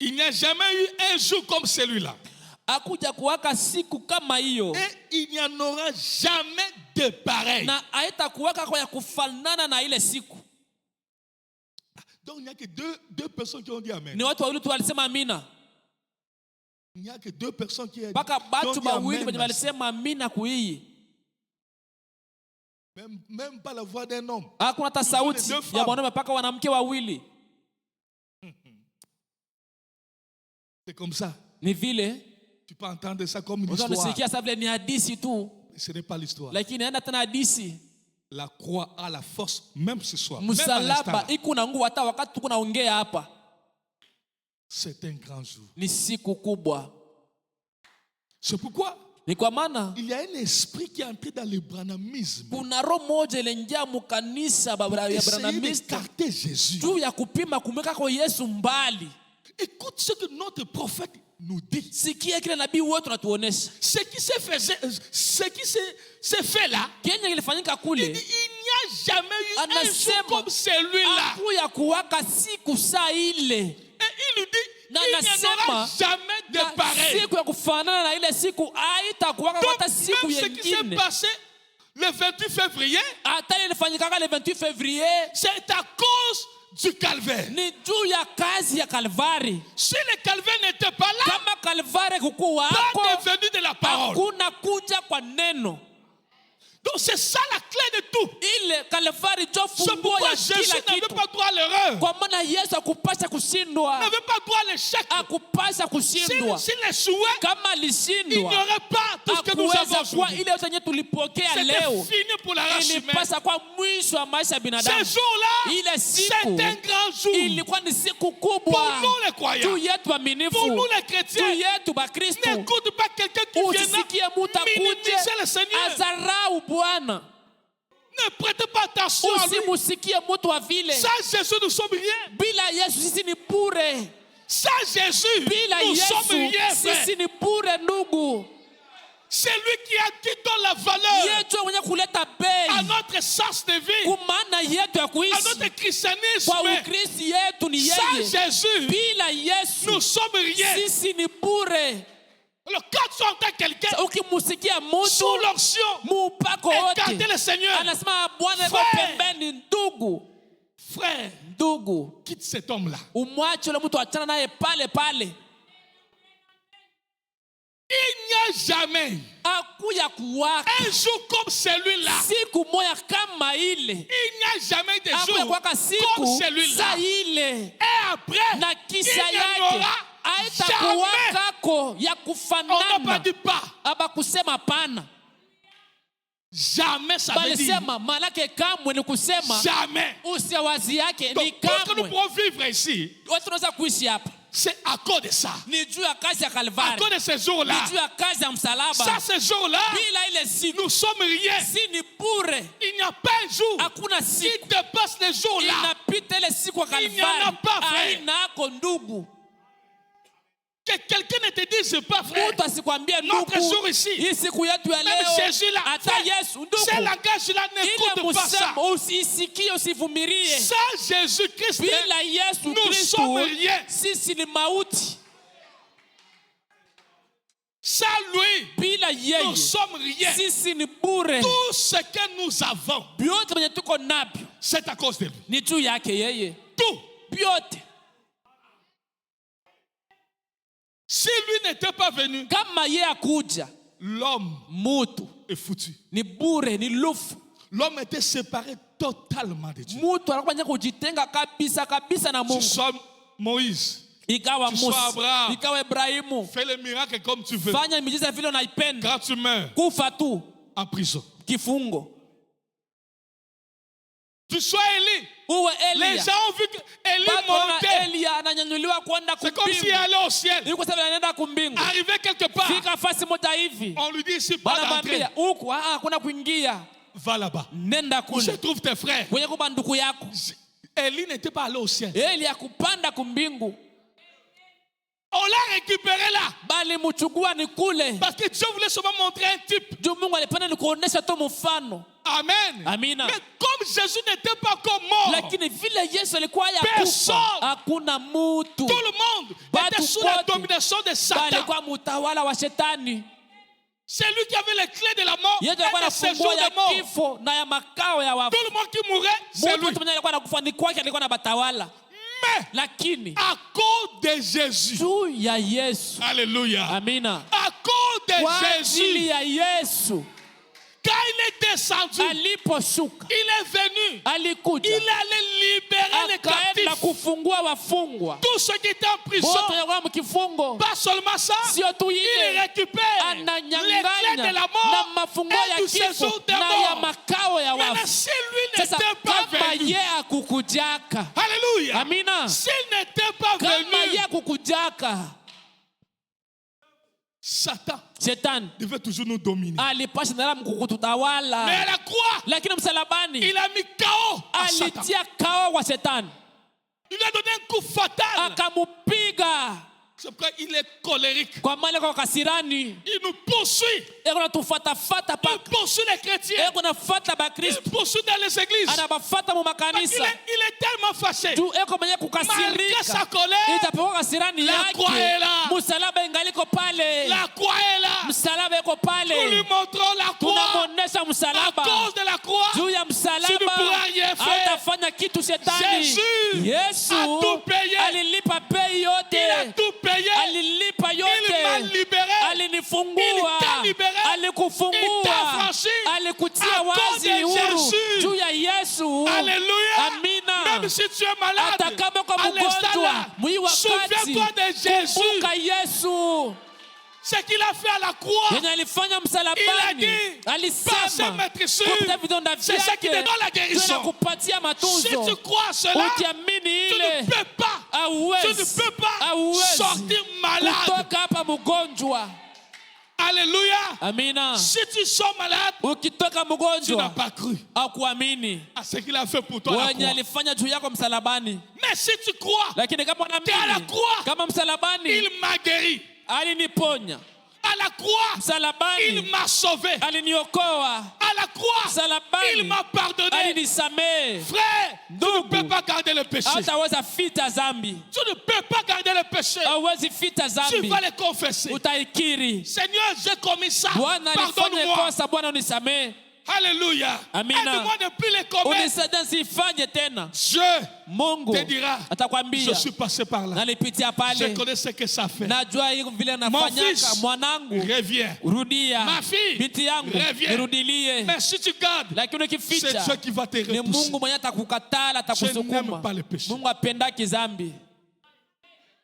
Il n'y a jamais eu un jour comme celui-là. Akuja kuwaka siku kama hiyo. Et il n'y en aura jamais de pareil. Na haitakuwaka kwa ya kufanana na ile siku. Donc il n'y a que deux personnes qui ont dit Amen. Ni watu wawili tu walisema amina. Il n'y a que deux personnes qui ont Paka batu dit wawili wenye Amen. walisema amina kuhii. Même pas la voix d'un homme. Hakuna hata sauti ya mwanaume paka wanamke wawili. C'est comme ça. Ni vile Tu peux entendre ça comme une histoire. unasikia sasa vile ni hadithi tu. Ce n'est pas l'histoire. Lakini enda tena hadithi. La croix a la force même ce soir. Même à Msalaba l'instant. iko na nguvu hata wakati tuko naongea hapa. C'est un grand jour. Ni siku kubwa. C'est pourquoi Ni kwa maana il y a un esprit qui est entré dans le branhamisme. kuna roho moja ilenjaa mu kanisa ya Essayer Branhamista d'écarter Jésus. juu ya kupima kumweka kwa Yesu mbali. Écoute ce que notre prophète nous dit. Sikia kile nabii wetu anatuonesha. Ce qui s'est fait là, Kenye kilifanyika il kule. dit, il n'y a jamais eu un jour Anasema comme celui-là. hakuya kuwaka siku saa ile. Et il nous dit, Na il n'y en aura anasema jamais de na pareil. siku ya kufanana na ile siku haitakuwaka Donc, hata siku même ce qui s'est yengine. passé le 28 février, Hata ile ilifanyika le 28 février c'est à cause du calvaire. ni juu ya kazi ya Kalvari. Si le calvaire n'était pas là, Kama Kalvari kukuwa pas hapo, de venue de la parole. hakuna kuja kwa neno. Donc c'est ça la clé de tout. Ile Kalvari jo C'est funguo pourquoi ya Jésus kila n'avait kitu. pas droit à l'erreur. Kwa maana Yesu akupasha kushindwa, N'avait pas droit à l'échec. akupasha kushindwa. S'il échouait, Kama il n'y alishindwa, aurait pas tout ce que nous avons hakuweza kuwa aujourd'hui. ile yote yenye tulipokea C'était leo. fini pour la race humaine. Ilipasa kwa mwisho wa maisha ya Ce binadamu. jour-là, Ile c'est siku un grand jour. ilikuwa ni siku Pour kubwa nous les juu croyants, yetu waaminifu, pour nous les juu chrétiens, yetu Bakristo. n'écoute pas quelqu'un qui Usisikie viendra mtu akuje minimiser le Seigneur. azarau Bwana. Ne prêtez pas attention à lui. Usimusikie mtu wa vile. Sans Jésus, nous sommes rien. Bila Yesu sisi ni bure. Sans Jésus, Bila nous sommes Yesu rien, frère. sisi ni bure ndugu. C'est lui qui donne la valeur Yetu mwenye kuleta à bei notre sens de vie, kumana yetu ya à kuishi. notre christianisme. Kwa Ukristo yetu ni Sans yeye. Jésus, Bila Yesu nous sommes rien. sisi ni bure. Alors quand tu entends quelqu'un Ukimusikia sous mtu l'onction, mupako écartez wote le Seigneur. anasema Bwana yuko Frère. pembeni. Ndugu, Frère, ndugu, quitte cet homme-là. umwache ule mtu, achana naye pale pale. Il n'y a jamais Hakuya kuwaka un jour comme celui-là. siku moya kama ile. Il n'y a jamais de Hakuya jour kuwaka comme siku celui-là. sa ile. Et après, Na il kisha n'y en yake aura haitakuwakako ya On n'a pas kufanana. dit pas. Aba kusema pana. Jamais ça veut dire. Balisema malake kamwe ni kusema Jamais. usiwazi yake ni Donc, tout ce que nous kamwe. pouvons vivre ici, Watu tunaweza kuishi hapa c'est à cause de ça. ni juu ya kazi ya À Kalvari, cause de ces jours-là. ni juu ya kazi ya Ça, msalaba. ces jours-là, Bila ile siku nous sommes rien. si ni bure. Il n'y a pas un jour Hakuna qui siku dépasse les jours-là. inapita ile siku ya Il n'y en a Kalvari. pas, frère. Hainako ndugu. Que quelqu'un ne te dise pas, frère. Mtu asikwambie Notre ndugu, jour ici, hii siku yetu ya même leo Jésus là, hata frère, Yesu ce ndugu, langage-là ile n'écoute pas ça. musemo usisikie, usivumilie. Sans Jésus-Christ, Bila Yesu nous Kristu sommes rien. sisi ni mauti. Sans lui, Bila nous yeye sommes rien. sisi ni bure. Tout ce que nous avons, Vyote venye tuko navyo c'est à cause de lui. ni juu yake yeye, Tout. vyote. Si lui n'était pas venu, Kama yeye akuja, l'homme mutu est foutu. ni bure, ni lufu. L'homme était séparé totalement de Dieu. Mutu anakuwa kujitenga kabisa kabisa na Tu Mungu. sommes Moïse. ikawa Tu sois Musa, Abraham. ikawa Ibrahimu. Fais le miracle comme tu veux. Fanya miujiza vile unaipenda. Quand tu meurs Kufa tu, en prison. kifungo. Tu sois Élie. Uwe Les Elia. gens ont vu que Élie Watu wana montait. Elia ananyanyuliwa kwenda C'est comme s'il kumbingu. allait au ciel. Yuko sababu anaenda kumbingu. Arrivé quelque part, Fika fasi moja hivi. on lui dit ici, pas d'entrée. Wanamwambia huku hakuna kuingia. Va là-bas. Nenda Où se kule. trouvent tes frères? Kwenye kuba ndugu yako. Élie n'était pas allé au ciel. Elia kupanda kumbingu. On l'a récupéré là. Bali mchugua ni kule. Parce que Dieu voulait seulement montrer un type. Juu Mungu alipenda ni kuonesha tu mfano. Amen. Amina. Mais comme Jésus n'était pas encore mort, Lakini vile Yesu alikuwa Personne. yakufa, hakuna mutu. tout le monde Batu était sous la kote. domination de Satan. Alikuwa mutawala wa shetani. C'est lui qui avait les clés de la mort Yeye alikuwa et na de ses funguo jours ya de mort. kifo na ya makao ya wafu. Tout le monde qui mourait, c'est Mtu lui. wote mwenye alikuwa anakufa ni kwake, alikuwa na batawala. Mais Lakini à cause de Jésus, juu ya Yesu. alléluia, Amina. à cause de Kwa ajili Jésus, ya Yesu quand il est descendu, aliposhuka, il est venu, alikuja il allait libérer les akaenda captifs, kufungua wafungwa. tous ceux qui étaient en prison. Wote walikuwa mkifungo. Pas seulement ça, Sio tu il ile, récupère les clés ananyang'anya de la na mort mafungo et ya du séjour kifo de na ya mort. makao ya Maintenant, wafu. si lui Sasa n'était pas kama venu, ye akukujaka, alléluia, amina, s'il n'était pas kama ye venu, akukujaka, Satan shetani devait toujours nous dominer. alipasha ndala Mais mkukututawala, à la croix, lakini msalabani il a mis KO à Satan. alitia kao wa shetani, Il lui a donné un coup fatal. akamupiga C'est pourquoi il est colérique. kwa maana kwa kasirani. Il nous poursuit. Eko natufatafata Il paka, poursuit les chrétiens. eko nafata Il bakristo, poursuit dans les églises. anabafata mu Parce qu'il makanisa. il est tellement fâché. Juu eko mwenye Malgré sa kukasirika, colère, itapokuwa kasirani la croix est yake, là. msalaba ingaliko pale, La croix est là. msalaba eko Nous lui pale, montrons la croix. tunamuonesha À msalaba. cause de la croix, Juu ya tu ne msalaba pourras rien faire. hatafanya kitu shetani. Jésus Yesu a tout payé. alilipa bei Il a yote, tout payé. alilipa Il m'a yote, libéré. alinifungua, Il t'a libéré. Il t'a alikufungua, franchi. alikutia À cause de wazi huru. Jésus. Juu ya Yesu, Alléluia. amina. Même si tu es malade, Hata kama kwa à l'instant mgonjwa, là, mwi wakati, souviens-toi de Jésus. kumbuka Yesu Ce qu'il a fait à la croix. yenye alifanya Il a msalabani. dit, par ses Alisema maîtrissures, kupitia vidonda c'est ça qui te vyake donne la guérison. tunakupatia Si matunzo. tu crois cela, Ukiamini tu ne ile peux pas, tu ne hauwezi peux pas hauwezi sortir malade. kutoka hapa mgonjwa. Alléluia. Amina. Si tu sors malade, Ukitoka tu n'as mgonjwa pas cru au kuamini à ce qu'il a fait pour toi à la wenye croix. alifanya juu yako msalabani, Mais si tu crois, lakini kama t'es à la unaamini croix, kama msalabani il m'a guéri. aliniponya, À la croix, il msalabani m'a sauvé. aliniokoa, À la croix, il msalabani m'a pardonné. alinisamehe. Frère, tu ne Ndugu, peux pas garder le péché. hataweza fita zambi, Tu ne peux pas garder le péché. hauwezi fita Tu zambi, vas le confesser. utaikiri. Seigneur, j'ai commis ça. Bwana alifanya Pardonne-moi. kosa, Bwana unisamehe, Alléluia. Amina. Aide-moi de ne plus les commettre. unisaidie nisifanye tena. Je Mungu te dira, atakwambia je suis passé par là. nalipitia Je pale, connais ce que ça fait. najua hivyo vile nafanyaka. fils, Mwanangu, Reviens. rudia. Ma fille, Binti yangu, reviens. nirudilie. Mais si tu gardes, Lakini c'est ukificha Dieu qui va te ni repousser. Mungu mwenye atakukatala, Je n'aime atakusukuma. pas le péché. Mungu apendaki zambi.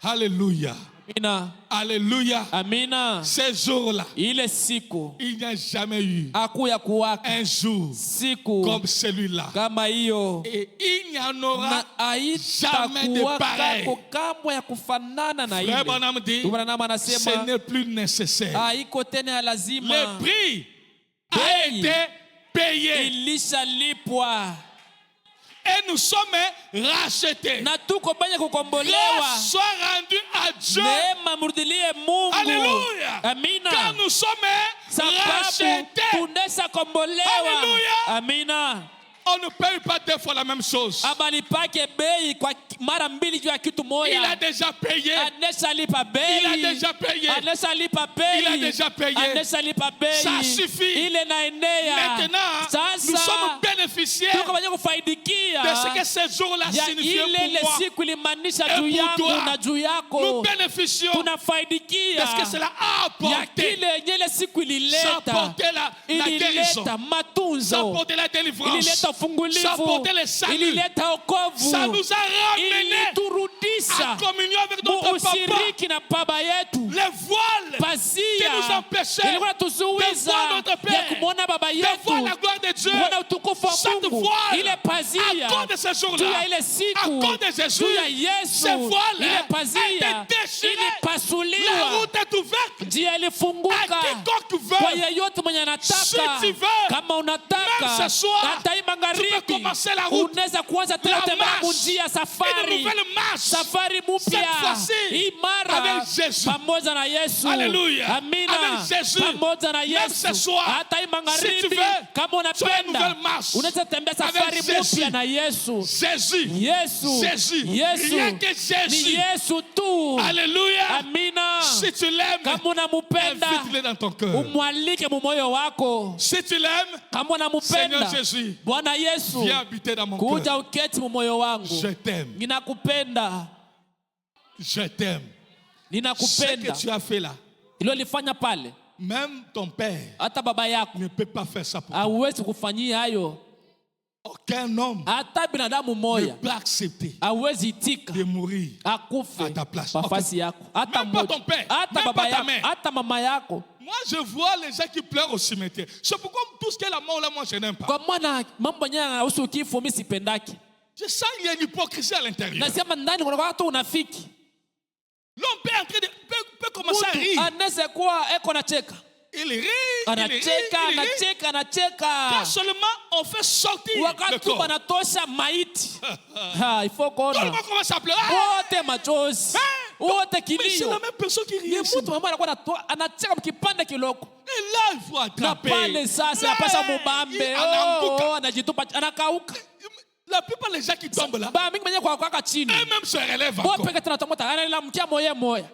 Alléluia. Amina, Alléluia. amina. Ces jours-là, Ile siku il n'y a jamais eu hakuya kuwaka un jour siku comme celui-là. kama hiyo, Et il n'y en na aura jamais de pareil. haitakuwako kamwe ya kufanana na Frère ile. Branham dit, Branham ce anasema n'est plus nécessaire. haiko tena ya Le lazima, prix a Bei été payé ilishalipwa et nous sommes rachetés. na tuko benye Grâce kukombolewa. soit rendue à Dieu. Neema mrudilie Mungu. Alléluia. Amina. Quand nous sommes Sababu rachetés, tunaweza kombolewa. Alléluia. Amina. on ne paye pas deux fois la même chose. Abalipake bei kwa mara mbili juu ya kitu Il a moya. déjà payé. Aneshalipa bei. Il a déjà payé. Aneshalipa bei. Il a déjà payé. Aneshalipa bei. Ça suffit. Ile naenea. Maintenant, nous sommes Sasa bénéficiaires tuko wenye kufaidikia de ce que ces jours-là ya signifient ile pour moi. siku ilimaanisha Et juu pour yangu toi. na juu Nous yako. bénéficions de Tunafaidikia ce que cela a ya apporté. kile yenye ile siku Ça a ilileta. apporté la guérison. Ilileta Ça a matunzo, apporté la délivrance. ilileta Ça a ufungulivu, apporté le salut. ilileta Ça okovu, nous a ramenés iliturudisha en communion avec notre notre papa. ushiriki na baba yetu. Les voiles qui Pazia nous empêchaient ilikuwa de tuzuiza voir notre ya Père, kumwona baba de voir yetu, la gloire de Dieu. kuona utukufu wa Cette Mungu. voile, Ile pazia à cause de ce jour-là, juu ya ile à siku, cause de Jésus, juu ya Yesu, ce voile ile a pazia été déchiré. La ilipasuliwa, route est ouverte. njia À ilifunguka quiconque kwa veut. yeyote mwenye Si tu anataka. veux, Kama unataka même ce soir, hata hii tu peux magharibi, commencer la route. unaweza kuanza tena La tembea marche. kunjia Une safari, nouvelle marche. safari Cette mpya fois-ci, hii mara avec Jésus. pamoja na Yesu. Alléluia. Amina. Avec Jésus. Pamoja na Même ce Yesu. soir, Hata hii si tu magharibi, veux, kama sur une unapenda nouvelle marche. unaweza tembea Avec safari Jésus. mpya na Yesu. Jésus. Yesu. Jésus. Yesu. Rien que Ni Jésus. Yesu tu. Alléluia. Amina. Si tu l'aimes, Kama unamupenda, invite-le dans ton cœur. umwalike mu moyo wako. Si tu l'aimes, Kama unamupenda, Seigneur Jésus, Bwana Yesu, viens habiter dans mon kuja cœur. uketi mu moyo wangu. Je t'aime. Ninakupenda. Je t'aime. Ce Ninakupenda. que tu as fait là, Ilo lifanya pale, même ton père hata baba yako ne peut pas faire ça pour toi. hawezi kufanyia hayo. Aucun homme Hata binadamu ne moja peut accepter hawezi itika de mourir. akufe À ta place. nafasi yako. Hata Même pas mmoja, ton père, hata même baba pas ta yako, mère. hata mama yako. Moi, je vois les gens qui pleurent au cimetière. C'est pourquoi tout ce qui est la mort là, moi, je n'aime pas. Kwa maana mambo yenyewe yanahusu kifo, mimi sipendaki. Je sens qu'il y a une hypocrisie à l'intérieur. Nasema ndani kuna watu unafiki. L'homme peut commencer à Mtu rire. anaweza kuwa eko nacheka, Il rit, il rit, anacheka, il rit. anacheka, Quand anacheka. seulement on fait sortir le Wakati corps, wanatosha maiti, ha, ifo tout le kuona monde commence à pleurer. wote machozi, wote Mais c'est kilio. la même personne qui rit. Ni ici. mtu ambaye anakuwa anacheka mkipande kiloko. Et là, il faut Na attraper. pale sasa Là, yapasha il mubambe, anaanguka. anajitupa, anakauka. La plupart des gens qui tombent là, Ba mingi mwenye kwa kwaka chini. eux-mêmes se relèvent Bo encore. peke tena tomota analila mkia moya moya.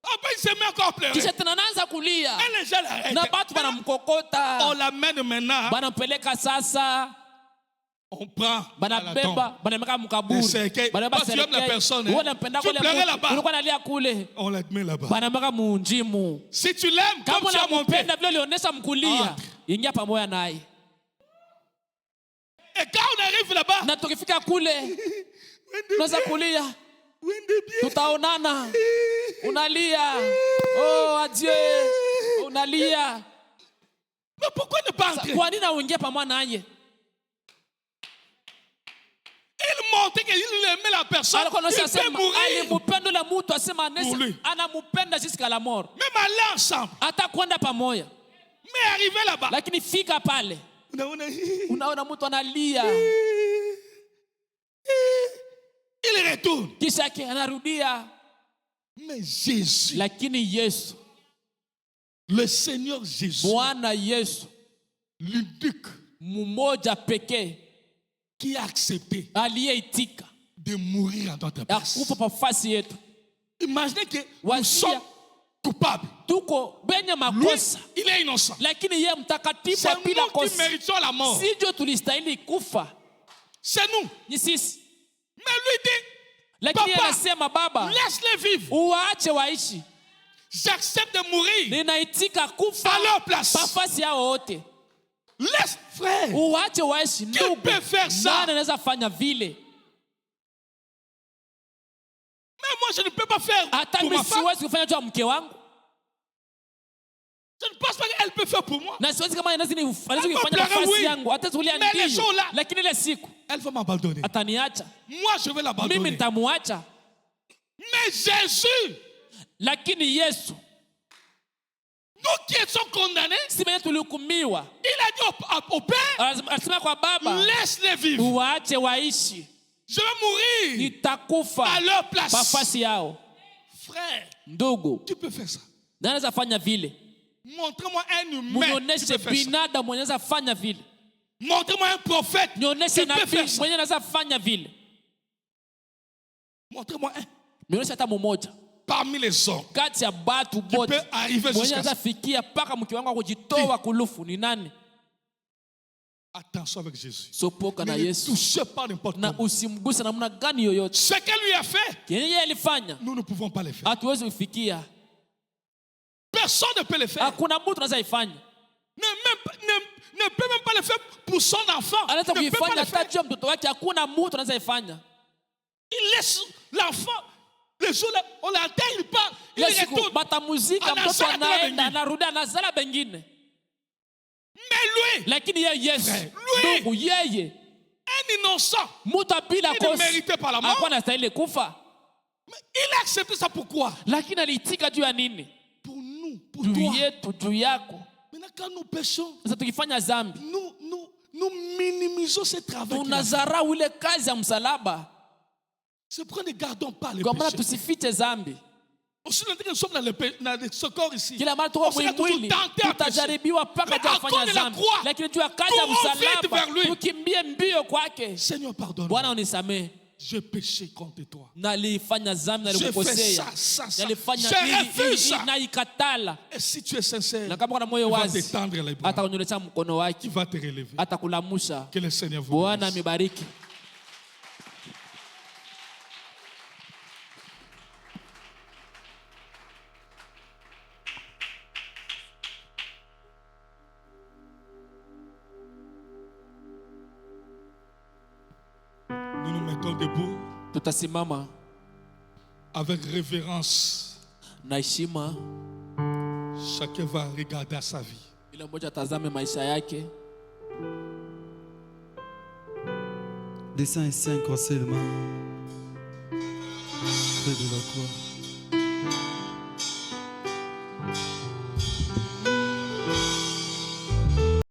Après, il se met encore à pleurer. Kisha tena anaanza kulia. Et les gens l'arrêtent. Na batu On banamkokota. l'amène maintenant. Banampeleka sasa. On prend à la tombe. Banabeba, banameka Le mkaburi. cercueil. Banabeba Toi, tu aimes la cercueil. personne, hein? Wewe unampenda Tu kule pleurais mtu. là-bas. Ulikuwa unalia kule. On la met là-bas. Banameka munjimu. Si tu l'aimes, Kama comme tu as monté. unampenda vile ulionyesha mkulia, Entre. ingia pamoja naye. Et quand on arrive là-bas, Na tukifika kule, unaweza kulia. Tutaonana. Unalia. Oh, adieu. Unalia. mais pourquoi ne pas entrer? Kwa nini uingie pamoja naye? Il montrait qu'il aimait la personne. Alikuwa Il peut anasema mourir. alimpenda yule mtu, asema Pour lui. anampenda jusqu'à la mort. Même aller ensemble. Hata kwenda pamoja. Mais arriver là-bas. Lakini fika pale, unaona mtu analia, Il retourne. kisha yake anarudia. Mais Jésus, Lakini Yesu, le Seigneur Jésus, Bwana Yesu, l'unique mmoja pekee qui a accepté aliyeitika de mourir en notre ya place. kufa pa nafasi yetu. Imaginez que nous Wazia. sommes coupables. Tuko benye Lui, makosa, il est innocent. lakini yeye mtakatifu C'est bila nous qui kosa. méritons la mort. Si ndio tulistahili kufa, C'est nous. ni sisi. Mais lui dit, Lakini yeye Papa, anasema Baba, laisse-les vivre. uwaache waishi. J'accepte de mourir Ninaitika kufa à leur place. nafasi yao wote. Laisse, frère. Uwache waishi. Qui Ndugu, peut faire ça? nani anaweza fanya vile? Mais moi, je ne peux pas faire Hata pour mimi ma femme. siwezi kufanya juu ya mke wangu, Je ne pense pas qu'elle peut faire pour moi. na siwezi kama anaweza kufanya pleurer, nafasi oui. yangu. Hata tulia Mais les ndio, jours là, lakini ile siku elle va m'abandonner. ataniacha. Moi, je vais Mimi l'abandonner. nitamuacha. Mais Jésus, Lakini Yesu, nous qui étions condamnés, si mwenye tulihukumiwa, il a dit au Père, alisema kwa Baba, laisse-les vivre. uwaache waishi, Je vais mourir nitakufa à leur place. nafasi yao. Frère, Ndugu, tu peux faire ça. nani anaweza fanya vile? Montre-moi un humain qui Muonyeshe peut faire ça. binadamu mwenye anaweza fanya vile. Montre-moi un prophète Nionyeshe qui peut nabii faire ça. mwenye anaweza fanya vile. Montre-moi un Nionyeshe hata mmoja parmi les hommes kati ya batu qui bote peut arriver mwenye jusqu'à anaweza ça. fikia mpaka mkiwango wa kujitoa kulufu. Ni nani? Attention avec Jésus. Sopoka na Ne le Yesu, touchez pas n'importe na comment. usimguse namna gani yoyote. Ce qu'elle lui a fait, Kenye yeye alifanya nous ne pouvons pas le faire. hatuwezi kufikia. Personne ne peut le faire. Hakuna mtu anaweza ifanya. Ne peut même pas le faire pour son enfant. Anaweza Ne peut pas kuifanya le faire. hata juu ya mtoto wake. Hakuna mtu anaweza ifanya. Il laisse l'enfant Les jours là, on l'enterre, il part, il Ile siku retourne. batamuzika, mtoto Anazala tena anaenda bengine. anarudi anazala bengine. Mais lui, Lakini yeye Yesu, Frère, lui, ndugu yeye, un innocent, mtu bila il ne kosa méritait pas la mort. alikuwa anastahili kufa, Mais il a accepté ça pourquoi? lakini aliitika juu ya nini? Pour nous, pour Juu toi. yetu, juu yako. Maintenant, quand nous péchons, Sasa tukifanya dhambi, nous minimisons ce travail. qu'il a fait. tunadharau ile kazi ya msalaba. C'est pourquoi ne gardons pas les Kwa maana péchés. tusifiche dhambi. Aussi longtemps que nous sommes dans ce corps ici, Kila mara tuko on sera toujours mwili, tenté à pécher. tutajaribiwa mpaka Mais juu ya à kufanya cause de la dhambi. croix, Lakini juu ya kazi ya courons vite msalaba, vers lui. tukimbie mbio kwake. Seigneur, pardonne. Bwana unisamehe, J'ai péché contre toi. nalifanya dhambi, J'ai fait nalikukosea, ça. nalifanya Je refuse ça. naikatala. Et si tu es sincère, Na kama kuna moyo il va wazi, te tendre les bras. atakunyolesha mkono Il wake, va te relever. atakulamusha. Que le Seigneur vous Bwana bénisse. amebariki. Nous nous mettons debout Tutasimama avec révérence. na heshima, Chacun va regarder à sa vie. kila mmoja atazame maisha yake. Des saints et saints, croisez les mains près de la croix.